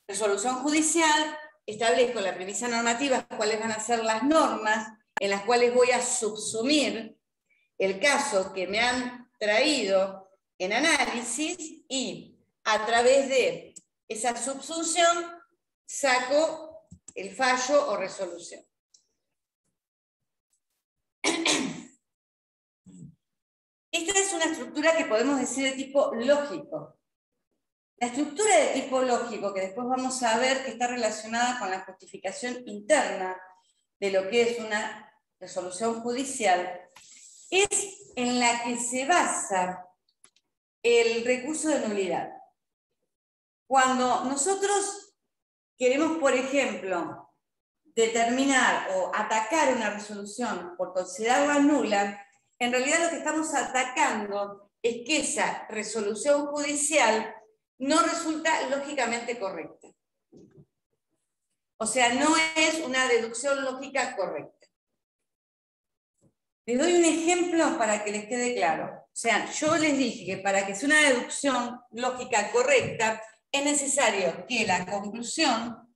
resolución judicial, establezco la premisa normativa, cuáles van a ser las normas en las cuales voy a subsumir el caso que me han traído en análisis y a través de esa subsunción saco el fallo o resolución. Esta es una estructura que podemos decir de tipo lógico. La estructura de tipo lógico, que después vamos a ver que está relacionada con la justificación interna de lo que es una resolución judicial, es en la que se basa el recurso de nulidad. Cuando nosotros queremos, por ejemplo, determinar o atacar una resolución por considerarla nula, en realidad lo que estamos atacando es que esa resolución judicial no resulta lógicamente correcta. O sea, no es una deducción lógica correcta. Les doy un ejemplo para que les quede claro. O sea, yo les dije que para que sea una deducción lógica correcta, es necesario que la conclusión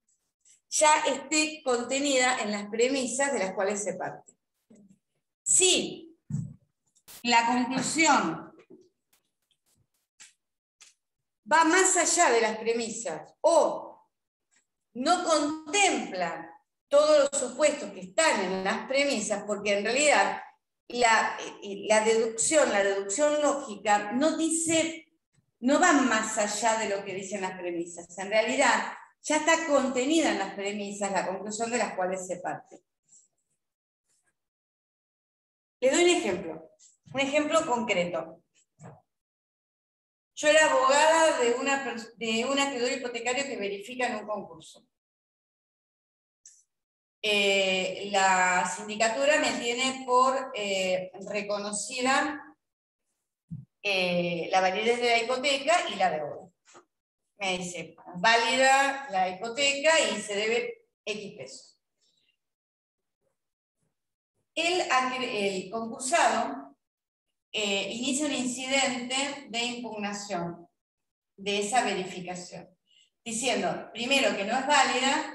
ya esté contenida en las premisas de las cuales se parte. Si la conclusión va más allá de las premisas o no contempla todos los supuestos que están en las premisas, porque en realidad la deducción lógica no va más allá de lo que dicen las premisas. En realidad ya está contenida en las premisas la conclusión de las cuales se parte. Les doy un ejemplo concreto. Yo era abogada de un acreedor hipotecario que verifica en un concurso. La sindicatura me tiene por reconocida la validez de la hipoteca y la deuda. Me dice, válida la hipoteca y se debe X pesos. El concursado inicia un incidente de impugnación de esa verificación, diciendo, primero, que no es válida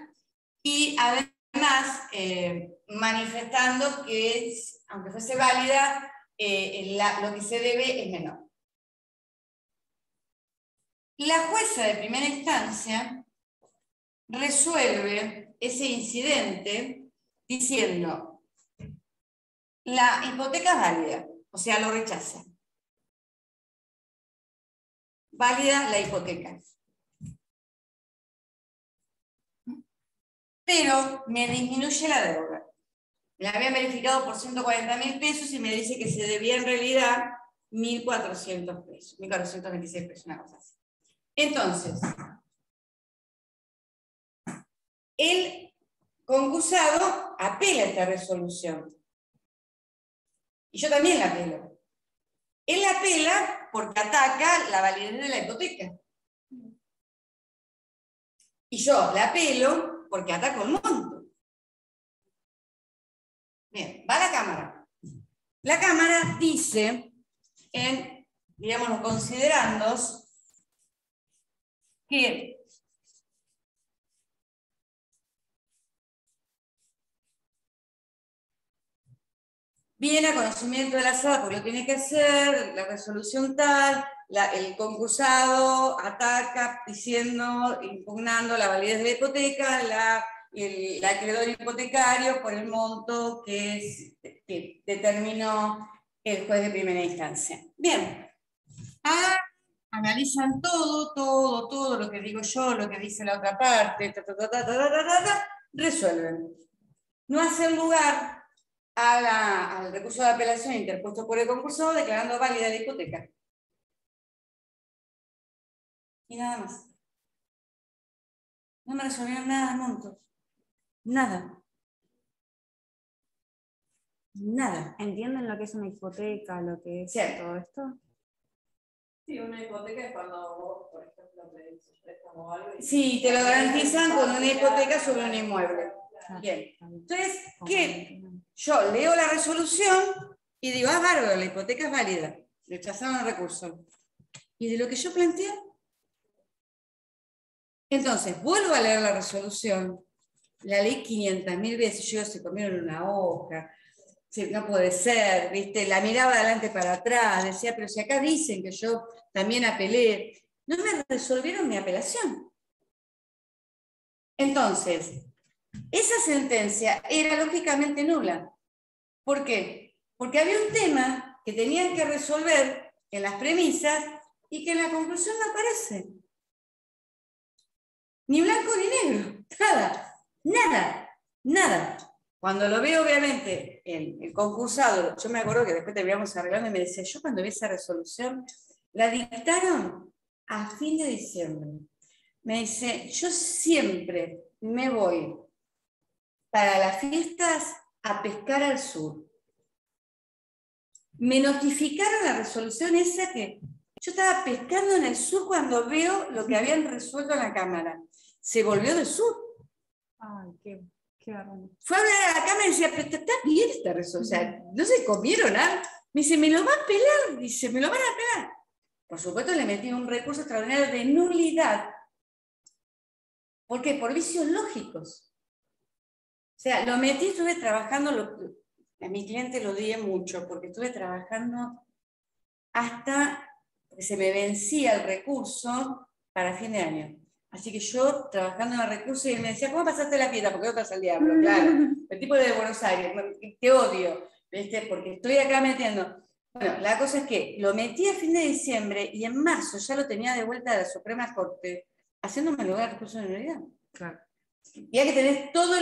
y además manifestando que, aunque fuese válida, lo que se debe es menor. La jueza de primera instancia resuelve ese incidente diciendo, la hipoteca es válida, o sea, lo rechaza. Válida la hipoteca. Pero me disminuye la deuda. La habían verificado por 140.000 pesos y me dice que se debía en realidad 1.400 pesos, 1.426 pesos, una cosa así. Entonces, el concursado apela esta resolución. Y yo también la apelo. Él la apela porque ataca la validez de la hipoteca. Y yo la apelo porque ataco el monto. Bien, va a la Cámara. La Cámara dice, digamos, los considerandos, que viene a conocimiento de la sala porque lo tiene que hacer, la resolución tal, el concursado ataca diciendo, impugnando la validez de la hipoteca, el acreedor hipotecario por el monto que determinó el juez de primera instancia. Bien, analizan todo lo que digo yo, lo que dice la otra parte, resuelven. No hacen lugar al recurso de apelación interpuesto por el concursado declarando válida la hipoteca. Y nada más. No me resolvieron nada de montos. Nada. Nada. ¿Entienden lo que es una hipoteca, lo que es todo esto? Sí, una hipoteca es cuando vos, por ejemplo, pedís un préstamo o algo. Sí, te lo garantizan con una hipoteca sobre un inmueble. Bien. Entonces, ¿qué? Yo leo la resolución y digo, bárbaro, la hipoteca es válida. Rechazaron el recurso. ¿Y de lo que yo planteé? Entonces, vuelvo a leer la resolución. La leí 500.000 veces. Yo se comieron una hoja. No puede ser, ¿viste? La miraba de adelante para atrás. Decía, pero si acá dicen que yo también apelé. No me resolvieron mi apelación. Entonces, esa sentencia era lógicamente nula. ¿Por qué? Porque había un tema que tenían que resolver en las premisas y que en la conclusión no aparece. Ni blanco ni negro. Nada. Cuando lo veo, obviamente, el concursado, yo me acuerdo que después terminamos arreglando y me decía, yo cuando vi esa resolución, la dictaron a fin de diciembre. Me dice, yo siempre me voy para las fiestas a pescar al sur. Me notificaron la resolución esa que yo estaba pescando en el sur cuando veo lo que habían resuelto en la Cámara. Se volvió del sur. Ay, qué barbaridad. Fue a hablar a la Cámara y decía, pero está bien esta resolución. O sea, no se comieron nada. Me dice, me lo van a apelar. Dice, me lo van a apelar. Por supuesto, le metí un recurso extraordinario de nulidad. ¿Por qué? Por vicios lógicos. O sea, lo metí, estuve trabajando, a mi cliente lo odié mucho, porque estuve trabajando hasta que se me vencía el recurso para fin de año. Así que yo, trabajando en el recurso, y él me decía, ¿cómo pasaste la fiesta? Porque otras al diablo, claro. El tipo de Buenos Aires, te odio, ¿viste? Porque estoy acá metiendo. Bueno, la cosa es que lo metí a fin de diciembre y en marzo ya lo tenía de vuelta de la Suprema Corte, haciéndome lugar de recurso de nulidad. Claro. Y hay que tener todo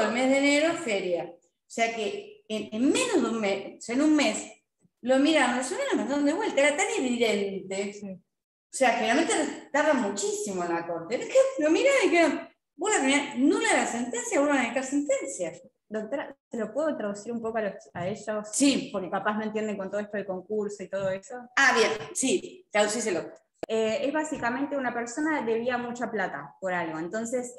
el mes de enero feria. O sea que en menos de un mes, o sea, en un mes, lo miraron, resolvieron y lo mandaron de vuelta. Era tan evidente. Sí. O sea, generalmente tarda muchísimo en la corte. Es que lo miran y quedan, vos la primera, nula la sentencia, vos van a negar sentencia. Doctora, ¿se lo puedo traducir un poco a ellos? Sí. Porque capaz no entienden con todo esto del concurso y todo eso. Ah, bien, sí, traducíselo. Es básicamente una persona debía mucha plata por algo. Entonces,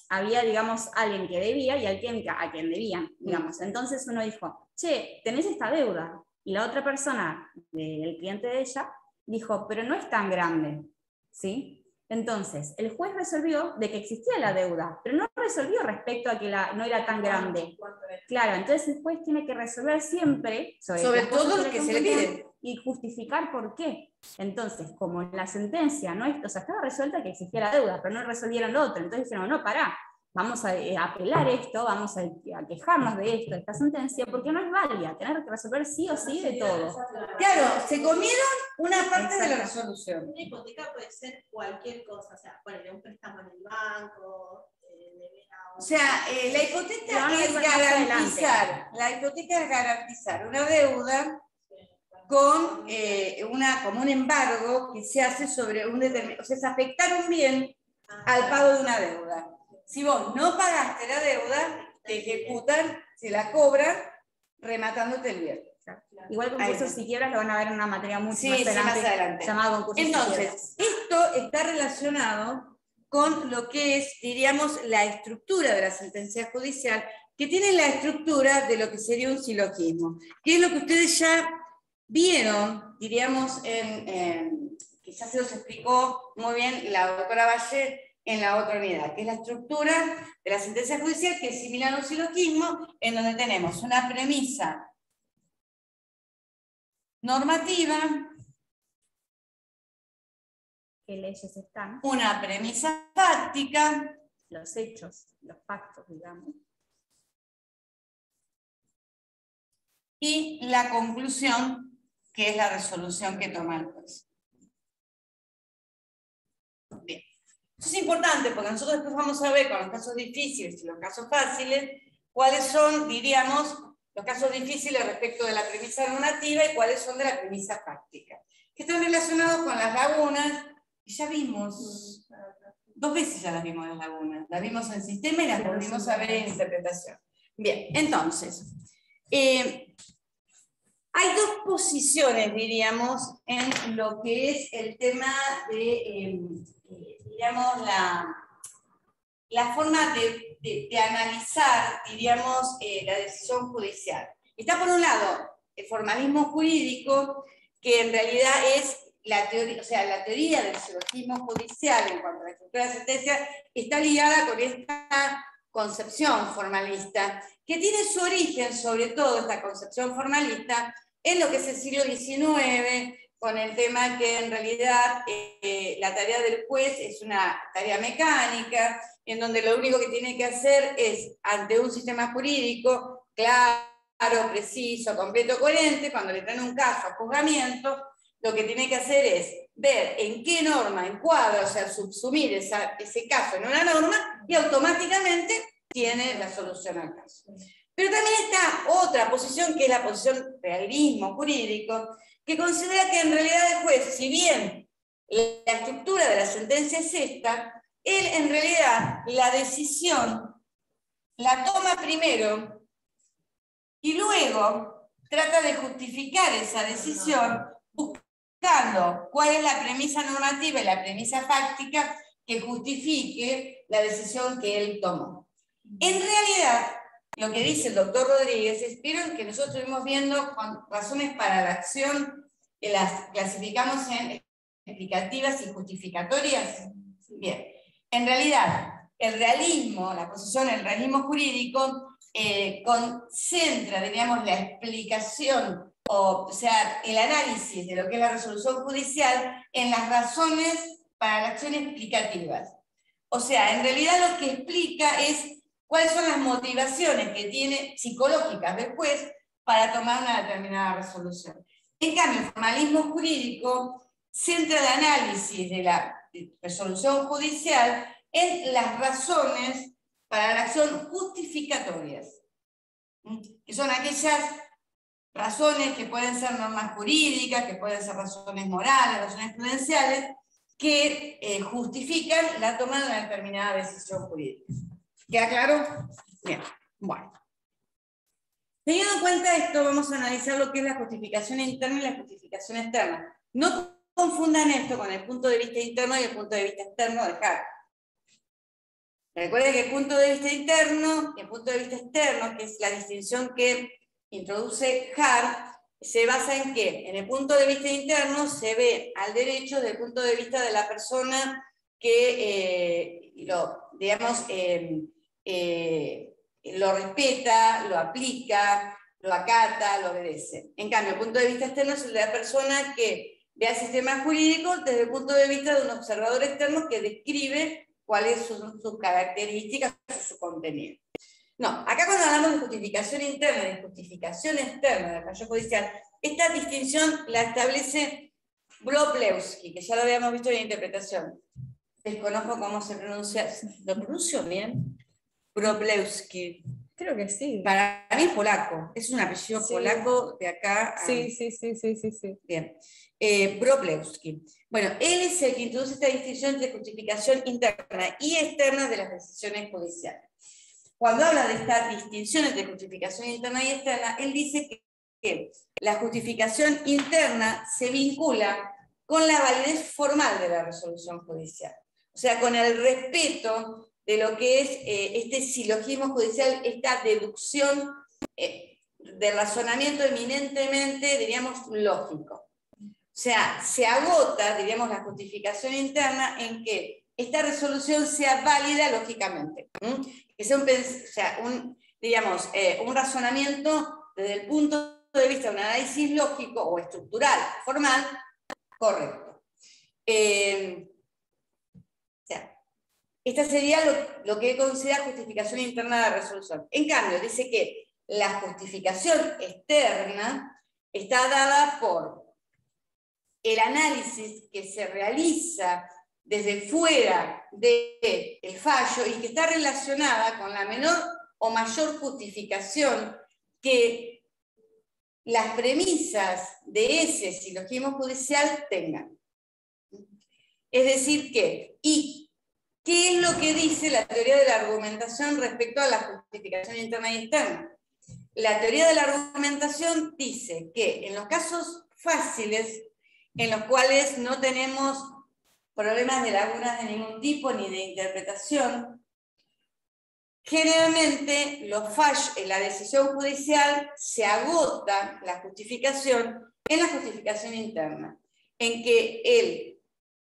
había, digamos, alguien que debía y alguien a quien debían, digamos. Entonces uno dijo, che, tenés esta deuda. Y la otra persona, el cliente de ella, dijo, pero no es tan grande, ¿sí? Entonces, el juez resolvió de que existía la deuda, pero no resolvió respecto a que no era tan grande. Claro, entonces el juez tiene que resolver siempre sobre todo lo que se le pide y justificar por qué. Entonces, como en la sentencia no estaba resuelta que existía la deuda, pero no resolvieron lo otro, entonces dijeron, no, pará, vamos a apelar esto, vamos a quejarnos de esto, de esta sentencia, porque no es válida, tener que resolver sí o sí de todo. Claro, se comieron una parte de la resolución. Una hipoteca puede ser cualquier cosa, o sea, ponerle un préstamo en el banco, o sea, la hipoteca es garantizar una deuda con como un embargo que se hace sobre un determinado, o sea, es afectar un bien al pago de una deuda. Si vos no pagaste la deuda, te ejecutan, se la cobran, rematándote el bien. Igual concursos si quiebras lo van a ver en una materia mucho más adelante, llamada concursos. Entonces, esto está relacionado con lo que es, diríamos, la estructura de la sentencia judicial, que tiene la estructura de lo que sería un silogismo, que es lo que ustedes ya vieron, diríamos, que ya se los explicó muy bien la doctora Valle en la otra unidad, que es la estructura de la sentencia judicial, que es similar a un silogismo, en donde tenemos una premisa normativa, ¿Qué leyes están? una premisa fáctica, Los hechos, los pactos, digamos. y la conclusión, que es la resolución que toma el juez. Bien. Eso es importante porque nosotros después vamos a ver con los casos difíciles y los casos fáciles cuáles son, diríamos, los casos difíciles respecto de la premisa normativa y cuáles son de la premisa fáctica, que están relacionados con las lagunas, y ya vimos, 2 veces ya las vimos las lagunas, las vimos en sistema y las volvimos a ver en interpretación. Bien, entonces, hay 2 posiciones, diríamos, en lo que es el tema de, digamos, la forma de analizar, diríamos, la decisión judicial. Está por un lado el formalismo jurídico, que en realidad es la teoría, o sea, la teoría del silogismo judicial en cuanto a la estructura de la sentencia está ligada con esta concepción formalista, que tiene su origen, sobre todo esta concepción formalista, en lo que es el siglo XIX, con el tema que en realidad la tarea del juez es una tarea mecánica, en donde lo único que tiene que hacer es, ante un sistema jurídico claro, preciso, completo, coherente, cuando le traen un caso a juzgamiento, lo que tiene que hacer es ver en qué norma encuadra, o sea, subsumir ese caso en una norma y automáticamente tiene la solución al caso. Pero también está otra posición, que es la posición realismo jurídico, que considera que en realidad el juez, si bien la estructura de la sentencia es esta, él en realidad la decisión la toma primero y luego trata de justificar esa decisión buscando cuál es la premisa normativa y la premisa fáctica que justifique la decisión que él tomó. En realidad, lo que dice el doctor Rodríguez es, vieron que nosotros estuvimos viendo con razones para la acción, que las clasificamos en explicativas y justificatorias. Bien, en realidad, el realismo, la posición del realismo jurídico, concentra, diríamos, la explicación, o sea, el análisis de lo que es la resolución judicial en las razones para la acción explicativas. O sea, en realidad lo que explica es cuáles son las motivaciones que tiene psicológicas del juez para tomar una determinada resolución. En cambio, el formalismo jurídico centra el análisis de la resolución judicial en las razones para la acción justificatorias, que son aquellas razones que pueden ser normas jurídicas, que pueden ser razones morales, razones prudenciales, que justifican la toma de una determinada decisión jurídica. ¿Queda claro? Bien, bueno. Teniendo en cuenta esto, vamos a analizar lo que es la justificación interna y la justificación externa. No confundan esto con el punto de vista interno y el punto de vista externo de Hart. Recuerden que el punto de vista interno y el punto de vista externo, que es la distinción que introduce Hart, se basa en que en el punto de vista interno se ve al derecho desde el punto de vista de la persona que lo respeta, lo aplica, lo acata, lo obedece. En cambio, el punto de vista externo es el de la persona que ve al sistema jurídico desde el punto de vista de un observador externo que describe cuáles son sus características, su contenido. No, acá cuando hablamos de justificación interna y de justificación externa del fallo judicial, esta distinción la establece Wroblewski, que ya lo habíamos visto en la interpretación. Desconozco cómo se pronuncia. ¿Lo pronuncio bien? Wroblewski. Creo que sí. Para mí es polaco. Es un apellido polaco de acá. Sí. Bien. Wroblewski. Bueno, él es el que introduce esta distinción entre justificación interna y externa de las decisiones judiciales. Cuando habla de esta distinción entre justificación interna y externa, él dice que la justificación interna se vincula con la validez formal de la resolución judicial. O sea, con el respeto de lo que es este silogismo judicial, esta deducción de razonamiento eminentemente, diríamos, lógico. O sea, se agota, diríamos, la justificación interna en que esta resolución sea válida lógicamente. Que sea digamos, un razonamiento desde el punto de vista de un análisis lógico o estructural, formal, correcto. Esta sería lo que considera justificación interna de la resolución. En cambio, dice que la justificación externa está dada por el análisis que se realiza desde fuera del fallo y que está relacionada con la menor o mayor justificación que las premisas de ese silogismo judicial tengan. Es decir, ¿qué es lo que dice la teoría de la argumentación respecto a la justificación interna y externa? La teoría de la argumentación dice que en los casos fáciles, en los cuales no tenemos problemas de lagunas de ningún tipo ni de interpretación, generalmente los fallos en la decisión judicial se agota la justificación en la justificación interna, en que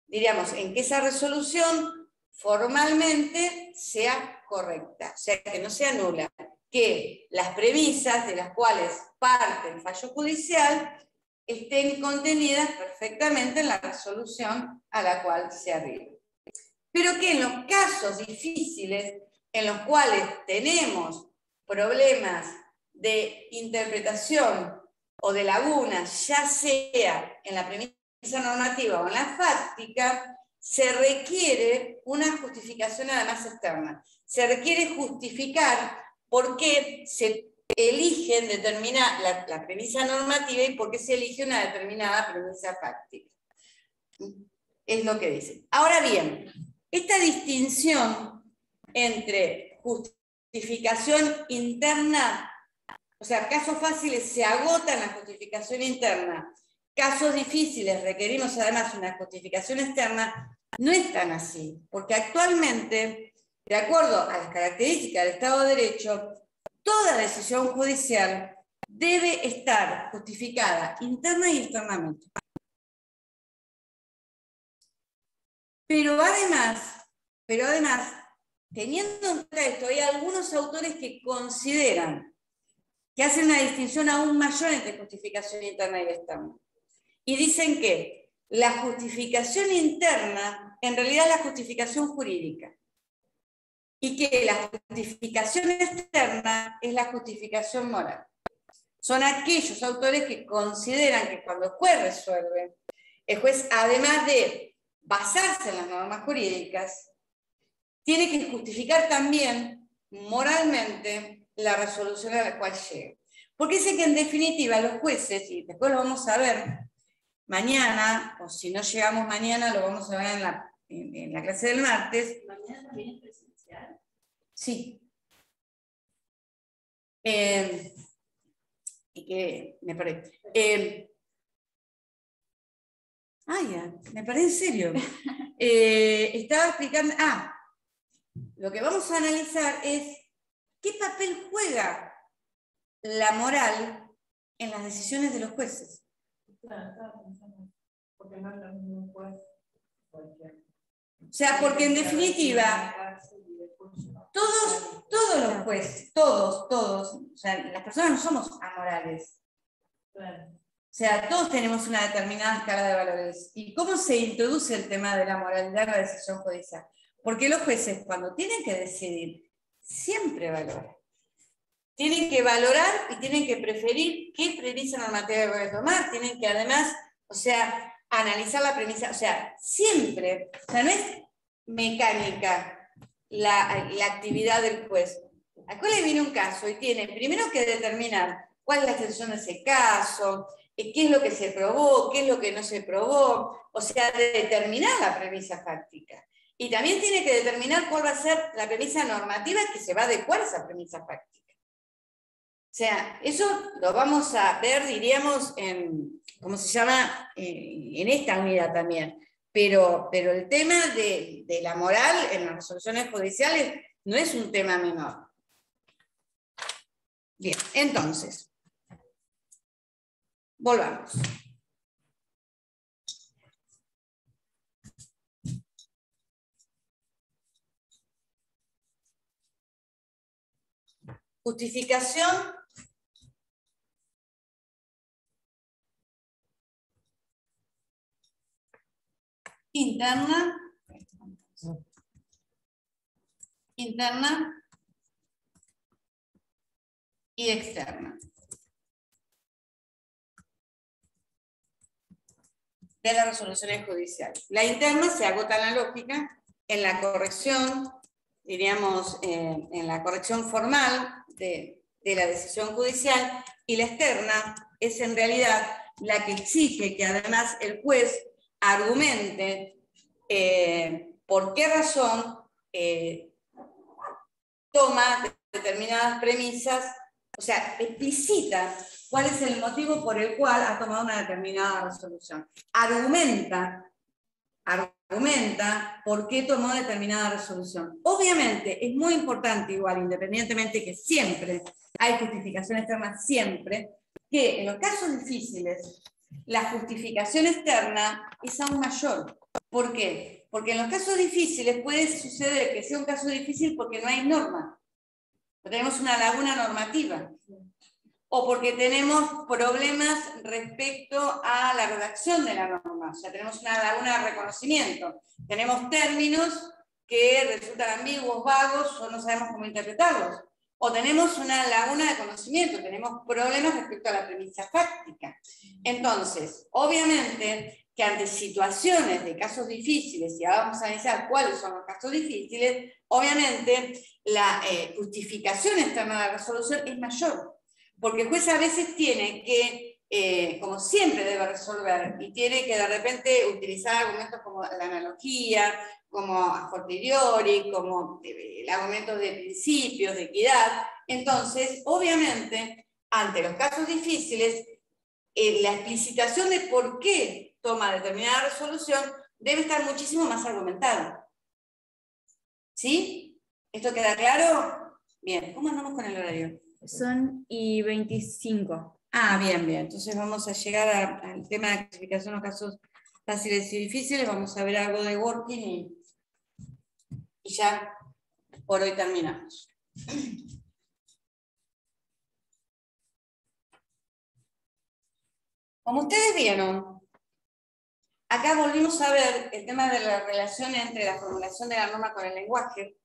en que esa resolución formalmente sea correcta, o sea, que no sea nula, que las premisas de las cuales parte el fallo judicial estén contenidas perfectamente en la resolución a la cual se arriba. Pero que en los casos difíciles, en los cuales tenemos problemas de interpretación o de lagunas, ya sea en la premisa normativa o en la fáctica, se requiere una justificación además externa. Se requiere justificar por qué se eligen determinar la premisa normativa y por qué se elige una determinada premisa fáctica. Es lo que dice. Ahora bien, esta distinción entre justificación interna, o sea, casos fáciles se agotan la justificación interna, casos difíciles requerimos además una justificación externa, no es tan así, porque actualmente, de acuerdo a las características del Estado de Derecho, toda decisión judicial debe estar justificada interna y externamente. Pero además, teniendo en cuenta esto, hay algunos autores que consideran que hacen una distinción aún mayor entre justificación interna y externa. Y dicen que la justificación interna en realidad es la justificación jurídica. Y que la justificación externa es la justificación moral. Son aquellos autores que consideran que cuando el juez resuelve, el juez, además de basarse en las normas jurídicas, tiene que justificar también moralmente la resolución a la cual llega. Porque dice que en definitiva los jueces, y después lo vamos a ver mañana, o si no llegamos mañana, lo vamos a ver en la clase del martes. ¿Mañana también es presencial? Sí. Y que me parece. Me parece en serio. Estaba explicando. Lo que vamos a analizar es qué papel juega la moral en las decisiones de los jueces. Claro, estaba pensando, porque no es lo mismo un juez cualquier. O sea, porque en definitiva, todos los jueces, todos, o sea, las personas no somos amorales. Claro. O sea, todos tenemos una determinada escala de valores. ¿Y cómo se introduce el tema de la moralidad en la decisión judicial? Porque los jueces, cuando tienen que decidir, siempre valoran. Tienen que valorar y tienen que preferir qué premisa normativa van a tomar. Tienen que además, o sea, analizar la premisa. O sea, siempre, o sea, no es mecánica la actividad del juez. Al cual le viene un caso y tiene primero que determinar cuál es la extensión de ese caso, qué es lo que se probó, qué es lo que no se probó, o sea, determinar la premisa fáctica. Y también tiene que determinar cuál va a ser la premisa normativa que se va a adecuar a esa premisa fáctica. O sea, eso lo vamos a ver, diríamos, ¿cómo se llama? En esta unidad también. Pero el tema de la moral en las resoluciones judiciales no es un tema menor. Bien, entonces, volvamos. justificación interna y externa de las resoluciones judiciales. La interna se agota en la lógica, en la corrección, diríamos, en la corrección formal de la decisión judicial, y la externa es en realidad la que exige que además el juez argumente por qué razón toma determinadas premisas, o sea, explicita cuál es el motivo por el cual ha tomado una determinada resolución. Argumenta por qué tomó determinada resolución. Obviamente, es muy importante igual, independientemente que siempre hay justificación externa, siempre, que en los casos difíciles, la justificación externa es aún mayor. ¿Por qué? Porque en los casos difíciles puede suceder que sea un caso difícil porque no hay norma, tenemos una laguna normativa, o porque tenemos problemas respecto a la redacción de la norma, o sea, tenemos una laguna de reconocimiento, tenemos términos que resultan ambiguos, vagos, o no sabemos cómo interpretarlos, o tenemos una laguna de conocimiento, tenemos problemas respecto a la premisa fáctica. Entonces, obviamente, que ante situaciones de casos difíciles, y ahora vamos a analizar cuáles son los casos difíciles, obviamente la justificación externa de la resolución es mayor, porque el juez a veces tiene que, como siempre debe resolver, y tiene que de repente utilizar argumentos como la analogía, como a fortiori, como el argumento de principios, de equidad. Entonces, obviamente, ante los casos difíciles, la explicitación de por qué toma determinada resolución debe estar muchísimo más argumentada. ¿Sí? ¿Esto queda claro? Bien, ¿cómo andamos con el horario? Son y 25. Ah, bien, bien. Entonces vamos a llegar al tema de clasificación de los casos fáciles y difíciles. Vamos a ver algo de working y ya por hoy terminamos. Como ustedes vieron, acá volvimos a ver el tema de la relación entre la formulación de la norma con el lenguaje.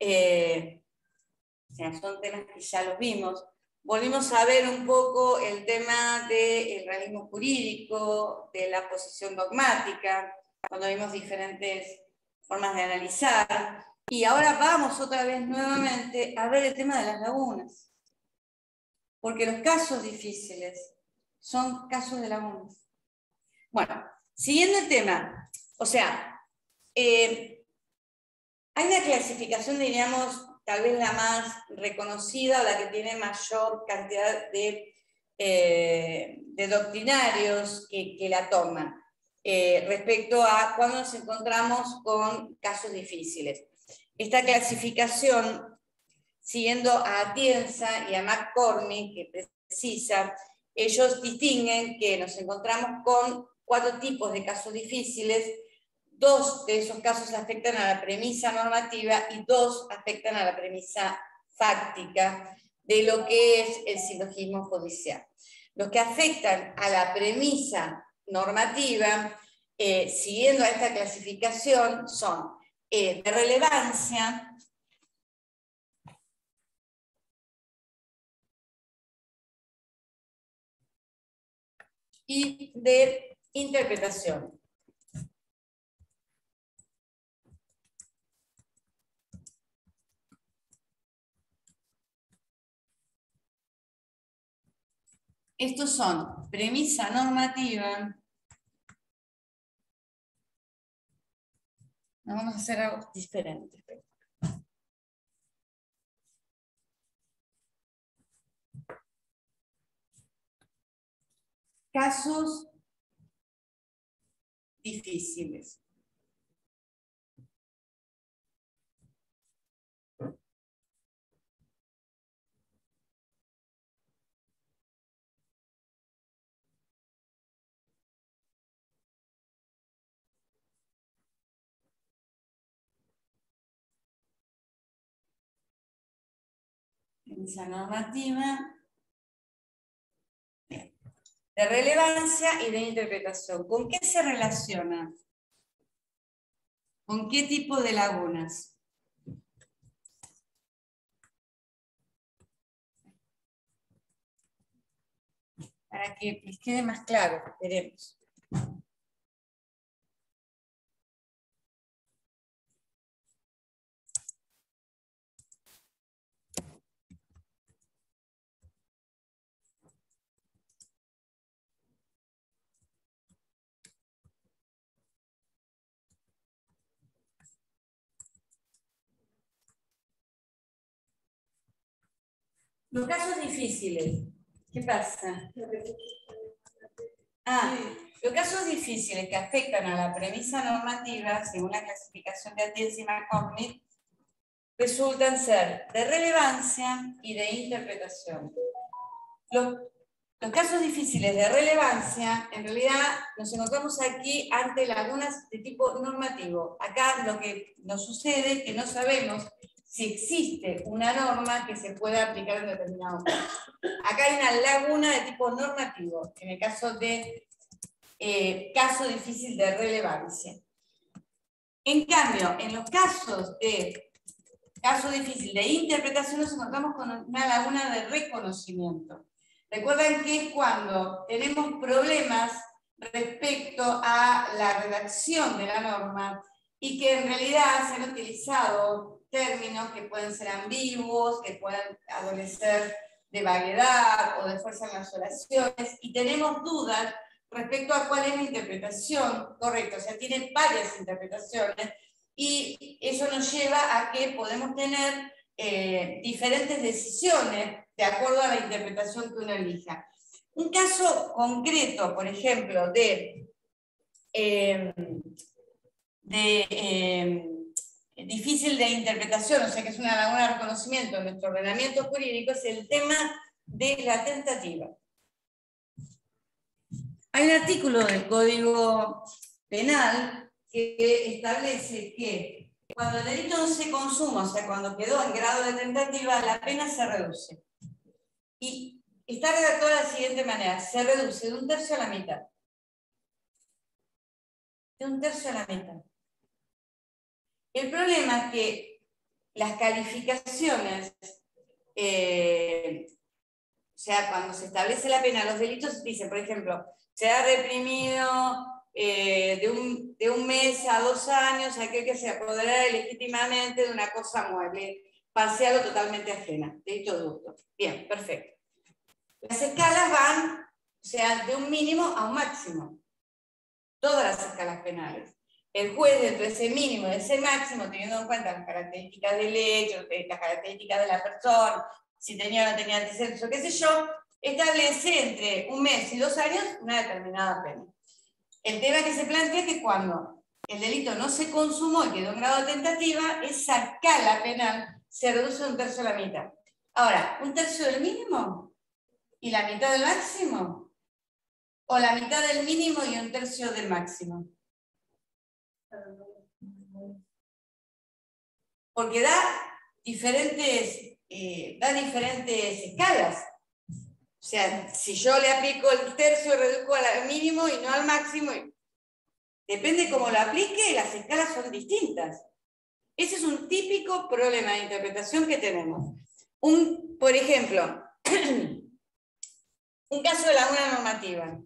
O sea, son temas que ya los vimos. Volvimos a ver un poco el tema del realismo jurídico, de la posición dogmática, cuando vimos diferentes formas de analizar. Y ahora vamos otra vez nuevamente a ver el tema de las lagunas. Porque los casos difíciles son casos de lagunas. Bueno, siguiendo el tema, o sea, hay una clasificación, diríamos, tal vez la más reconocida, la que tiene mayor cantidad de doctrinarios que la toman, respecto a cuando nos encontramos con casos difíciles. Esta clasificación, siguiendo a Atienza y a McCormick, que precisa, ellos distinguen que nos encontramos con 4 tipos de casos difíciles. 2 de esos casos afectan a la premisa normativa y 2 afectan a la premisa fáctica de lo que es el silogismo judicial. Los que afectan a la premisa normativa, siguiendo a esta clasificación, son de relevancia, y de interpretación. Estos son premisa normativa. Vamos a hacer algo diferente. Casos difíciles. Premisa normativa de relevancia y de interpretación. ¿Con qué se relaciona? ¿Con qué tipo de lagunas? Para que les quede más claro, veremos. Los casos difíciles. ¿Qué pasa? Los casos difíciles que afectan a la premisa normativa, según la clasificación de Attienza y McCormick, resultan ser de relevancia y de interpretación. Los casos difíciles de relevancia, en realidad nos encontramos aquí ante lagunas de tipo normativo. Acá lo que nos sucede es que no sabemos si existe una norma que se pueda aplicar en determinado caso. Acá hay una laguna de tipo normativo, en el caso de caso difícil de relevancia. En cambio, en los casos de caso difícil de interpretación nos encontramos con una laguna de reconocimiento. Recuerden que es cuando tenemos problemas respecto a la redacción de la norma y que en realidad se han utilizado términos que pueden ser ambiguos, que pueden adolecer de vaguedad o de fuerza en las oraciones, y tenemos dudas respecto a cuál es la interpretación correcta. O sea, tienen varias interpretaciones y eso nos lleva a que podemos tener diferentes decisiones de acuerdo a la interpretación que uno elija. Un caso concreto, por ejemplo, difícil de interpretación, o sea que es una laguna de reconocimiento en nuestro ordenamiento jurídico, es el tema de la tentativa. Hay un artículo del Código Penal que establece que cuando el delito no se consuma, o sea, cuando quedó en grado de tentativa, la pena se reduce. Y está redactado de la siguiente manera: se reduce de 1/3 a la mitad. De 1/3 a la mitad. El problema es que las calificaciones, o sea, cuando se establece la pena, los delitos dicen, por ejemplo, se ha reprimido de un mes a 2 años aquel que se apoderara ilegítimamente de una cosa mueble, parcial o totalmente ajena, delito de hurto. Bien, perfecto. Las escalas van, o sea, de un mínimo a un máximo. Todas las escalas penales. El juez, dentro de ese mínimo, de ese máximo, teniendo en cuenta las características del hecho, las características de la persona, si tenía o no tenía antecedentes o qué sé yo, establece entre 1 mes y 2 años una determinada pena. El tema que se plantea es que cuando el delito no se consumó y quedó en grado de tentativa, esa escala penal se reduce de 1/3 a la mitad. Ahora, 1/3 del mínimo y la mitad del máximo, o la mitad del mínimo y 1/3 del máximo. Porque da diferentes escalas. O sea, si yo le aplico el 1/3, reduzco al mínimo y no al máximo. Depende cómo lo aplique, las escalas son distintas. Ese es un típico problema de interpretación que tenemos. Por ejemplo, un caso de laguna normativa.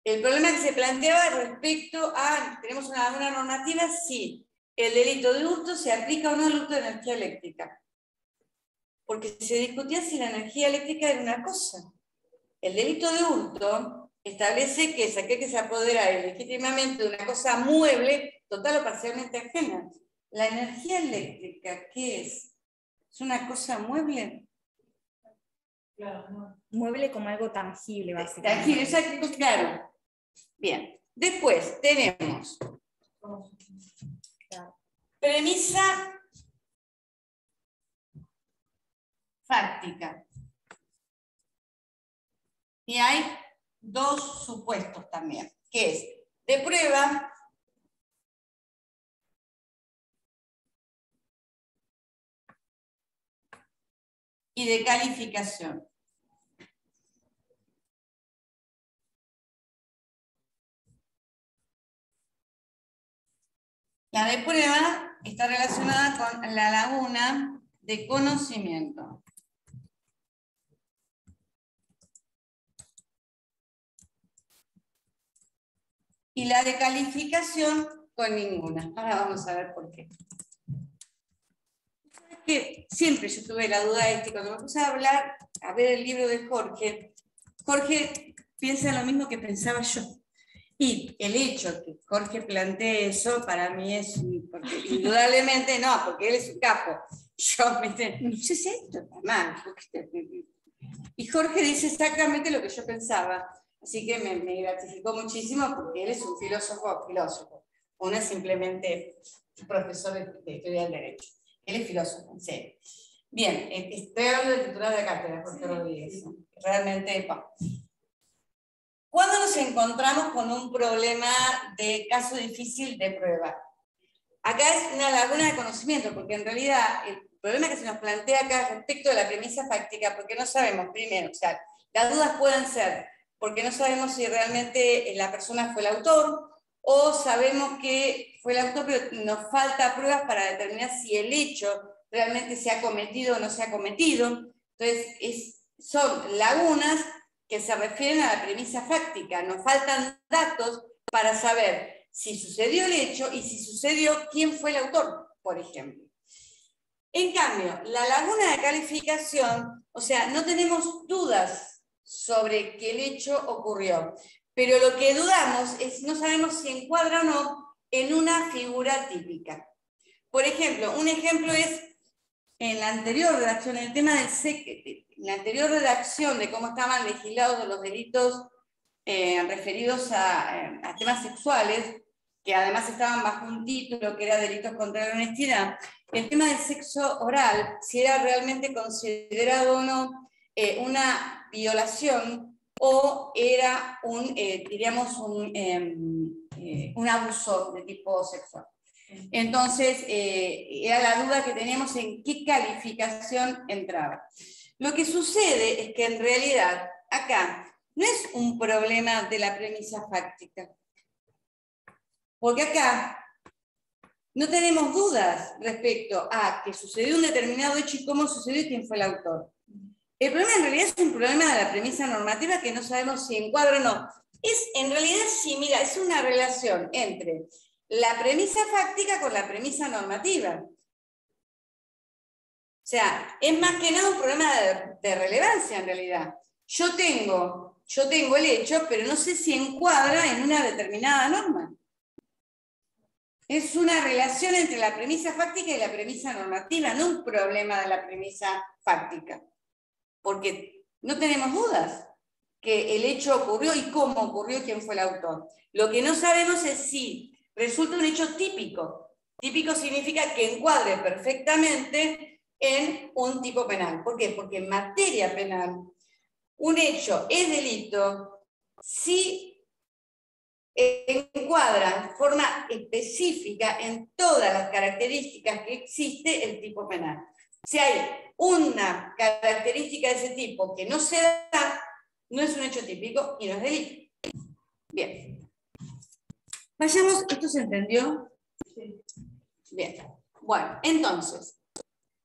El problema que se planteaba respecto a, tenemos una laguna normativa, si el delito de hurto se aplica o no al hurto de energía eléctrica. Porque se discutía si la energía eléctrica era una cosa. El delito de hurto establece que es aquel que se apodera ilegítimamente de una cosa mueble, total o parcialmente ajena. ¿La energía eléctrica qué es? ¿Es una cosa mueble? Claro, no. Mueble como algo tangible, básicamente. Tangible, exacto, claro. Bien. Después tenemos premisa fáctica. Y hay 2 supuestos también, que es de prueba y de calificación. La de prueba está relacionada con la laguna de conocimiento. Y la de calificación con ninguna. Ahora vamos a ver por qué. ¿Sabes qué? Siempre yo tuve la duda cuando me puse a hablar, a ver el libro de Jorge, Jorge piensa lo mismo que pensaba yo. Y el hecho que Jorge plantee eso, para mí es, porque indudablemente no, porque él es un capo. Yo, ¿viste? No sé si esto está mal. Y Jorge dice exactamente lo que yo pensaba. Así que me gratificó muchísimo porque él es un filósofo. Uno es simplemente profesor de historia del derecho. Él es filósofo, en serio. Bien, estoy hablando del titular de cátedra, Jorge Rodríguez. Realmente, ¿cuándo nos encontramos con un problema de caso difícil de prueba? Acá es una laguna de conocimiento, porque en realidad el problema que se nos plantea acá respecto de la premisa fáctica, porque no sabemos, primero, o sea, las dudas pueden ser porque no sabemos si realmente la persona fue el autor, o sabemos que fue el autor, pero nos falta pruebas para determinar si el hecho realmente se ha cometido o no se ha cometido. Entonces, son lagunas que se refieren a la premisa fáctica. Nos faltan datos para saber si sucedió el hecho y si sucedió quién fue el autor, por ejemplo. En cambio, la laguna de calificación, o sea, no tenemos dudas sobre que el hecho ocurrió, pero lo que dudamos es, no sabemos si encuadra o no en una figura típica. Por ejemplo, un ejemplo es en la anterior redacción, el tema del la anterior redacción de cómo estaban legislados los delitos referidos a temas sexuales, que además estaban bajo un título que era delitos contra la honestidad, el tema del sexo oral, si era realmente considerado o no una violación o era diríamos, un abuso de tipo sexual. Entonces, era la duda que teníamos en qué calificación entraba. Lo que sucede es que en realidad acá no es un problema de la premisa fáctica, porque acá no tenemos dudas respecto a que sucedió un determinado hecho y cómo sucedió y quién fue el autor. El problema en realidad es un problema de la premisa normativa que no sabemos si encuadra o no. En realidad sí, mira, es una relación entre la premisa fáctica con la premisa normativa. O sea, es más que nada un problema de relevancia en realidad. Yo tengo el hecho, pero no sé si encuadra en una determinada norma. Es una relación entre la premisa fáctica y la premisa normativa, no un problema de la premisa fáctica. Porque no tenemos dudas que el hecho ocurrió y cómo ocurrió y quién fue el autor. Lo que no sabemos es si resulta un hecho típico. Típico significa que encuadre perfectamente en un tipo penal. ¿Por qué? Porque en materia penal un hecho es delito si encuadra de forma específica en todas las características que existe el tipo penal. Si hay una característica de ese tipo que no se da, no es un hecho típico y no es delito. Bien. Vayamos, ¿esto se entendió? Sí. Bien. Bueno, entonces,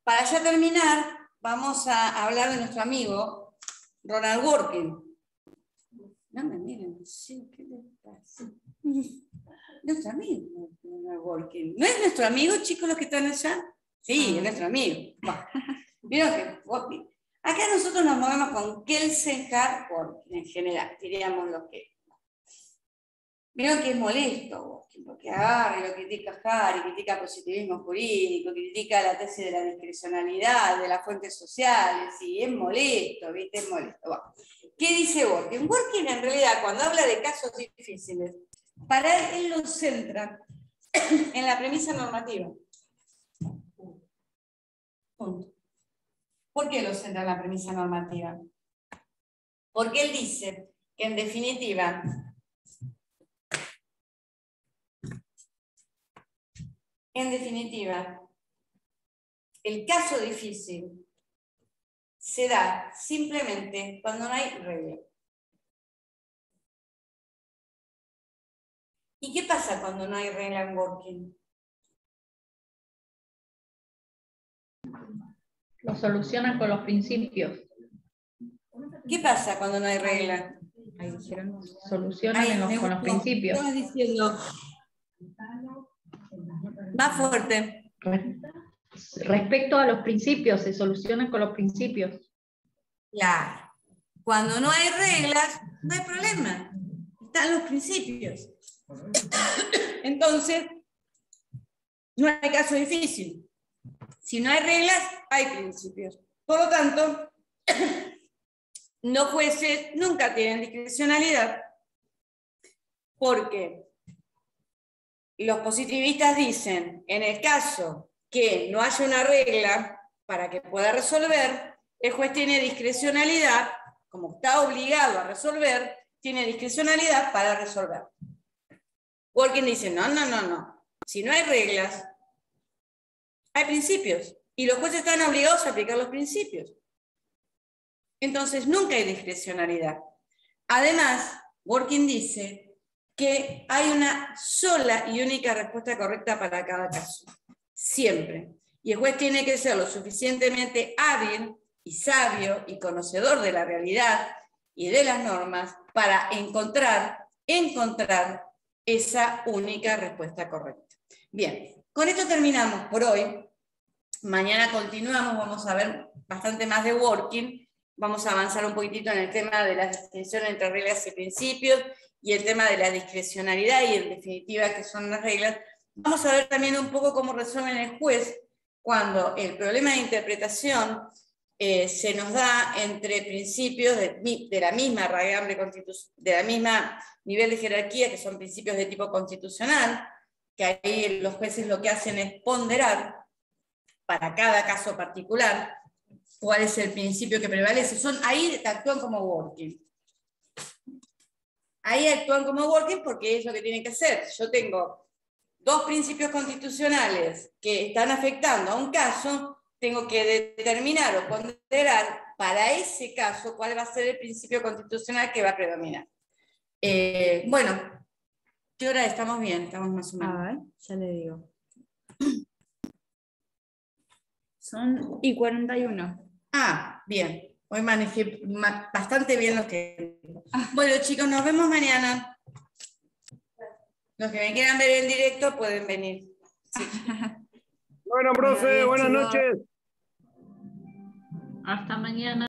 para ya terminar, vamos a hablar de nuestro amigo Ronald Dworkin. No me miren, sí, ¿qué le pasa? Nuestro amigo Ronald Dworkin. ¿No es nuestro amigo, chicos, los que están allá? Sí, es nuestro amigo. Vieron que acá nosotros nos movemos con Kelsen-Hart Dworkin en general, diríamos lo que. Vieron que es molesto Dworkin, porque agarra y lo critica Hart, y critica positivismo jurídico, critica la tesis de la discrecionalidad, de las fuentes sociales, y es molesto, ¿viste? Es molesto. Bueno, ¿qué dice Dworkin? Dworkin en realidad, cuando habla de casos difíciles, para él lo centra en la premisa normativa. Punto. ¿Por qué lo centra en la premisa normativa? Porque él dice que en definitiva el caso difícil se da simplemente cuando no hay regla. ¿Y qué pasa cuando no hay regla en working? Lo solucionan con los principios. ¿Qué pasa cuando no hay regla? Ahí dijeron. Solucionan con los principios. ¿Qué estás diciendo? Más fuerte. Respecto a los principios, se solucionan con los principios. Claro. Cuando no hay reglas, no hay problema. Están los principios. Entonces, no hay caso difícil. Si no hay reglas, hay principios. Por lo tanto, los jueces nunca tienen discrecionalidad porque los positivistas dicen, en el caso que no haya una regla para que pueda resolver, el juez tiene discrecionalidad, como está obligado a resolver, tiene discrecionalidad para resolver. Working dice, no. Si no hay reglas, hay principios. Y los jueces están obligados a aplicar los principios. Entonces, nunca hay discrecionalidad. Además, Working dice que hay una sola y única respuesta correcta para cada caso. Siempre. Y el juez tiene que ser lo suficientemente hábil y sabio y conocedor de la realidad y de las normas para encontrar esa única respuesta correcta. Bien, con esto terminamos por hoy. Mañana continuamos, vamos a ver bastante más de working. Vamos a avanzar un poquitito en el tema de la distinción entre reglas y principios y el tema de la discrecionalidad y en definitiva qué son las reglas. Vamos a ver también un poco cómo resuelven el juez cuando el problema de interpretación se nos da entre principios de la misma raigambre de la misma nivel de jerarquía, que son principios de tipo constitucional, que ahí los jueces lo que hacen es ponderar para cada caso particular cuál es el principio que prevalece. Ahí actúan como working. Ahí actúan como working porque es lo que tienen que hacer. Yo tengo dos principios constitucionales que están afectando a un caso, tengo que determinar o ponderar para ese caso cuál va a ser el principio constitucional que va a predominar. Bueno, ¿qué hora estamos bien? Estamos más o menos. A ver, ya le digo. Son y 41. Ah, bien. Hoy manejé bastante bien los que... Bueno, chicos, nos vemos mañana. Los que me quieran ver en directo pueden venir. Sí. Bueno, profe, Bien, buenas chicos. noches. Hasta mañana.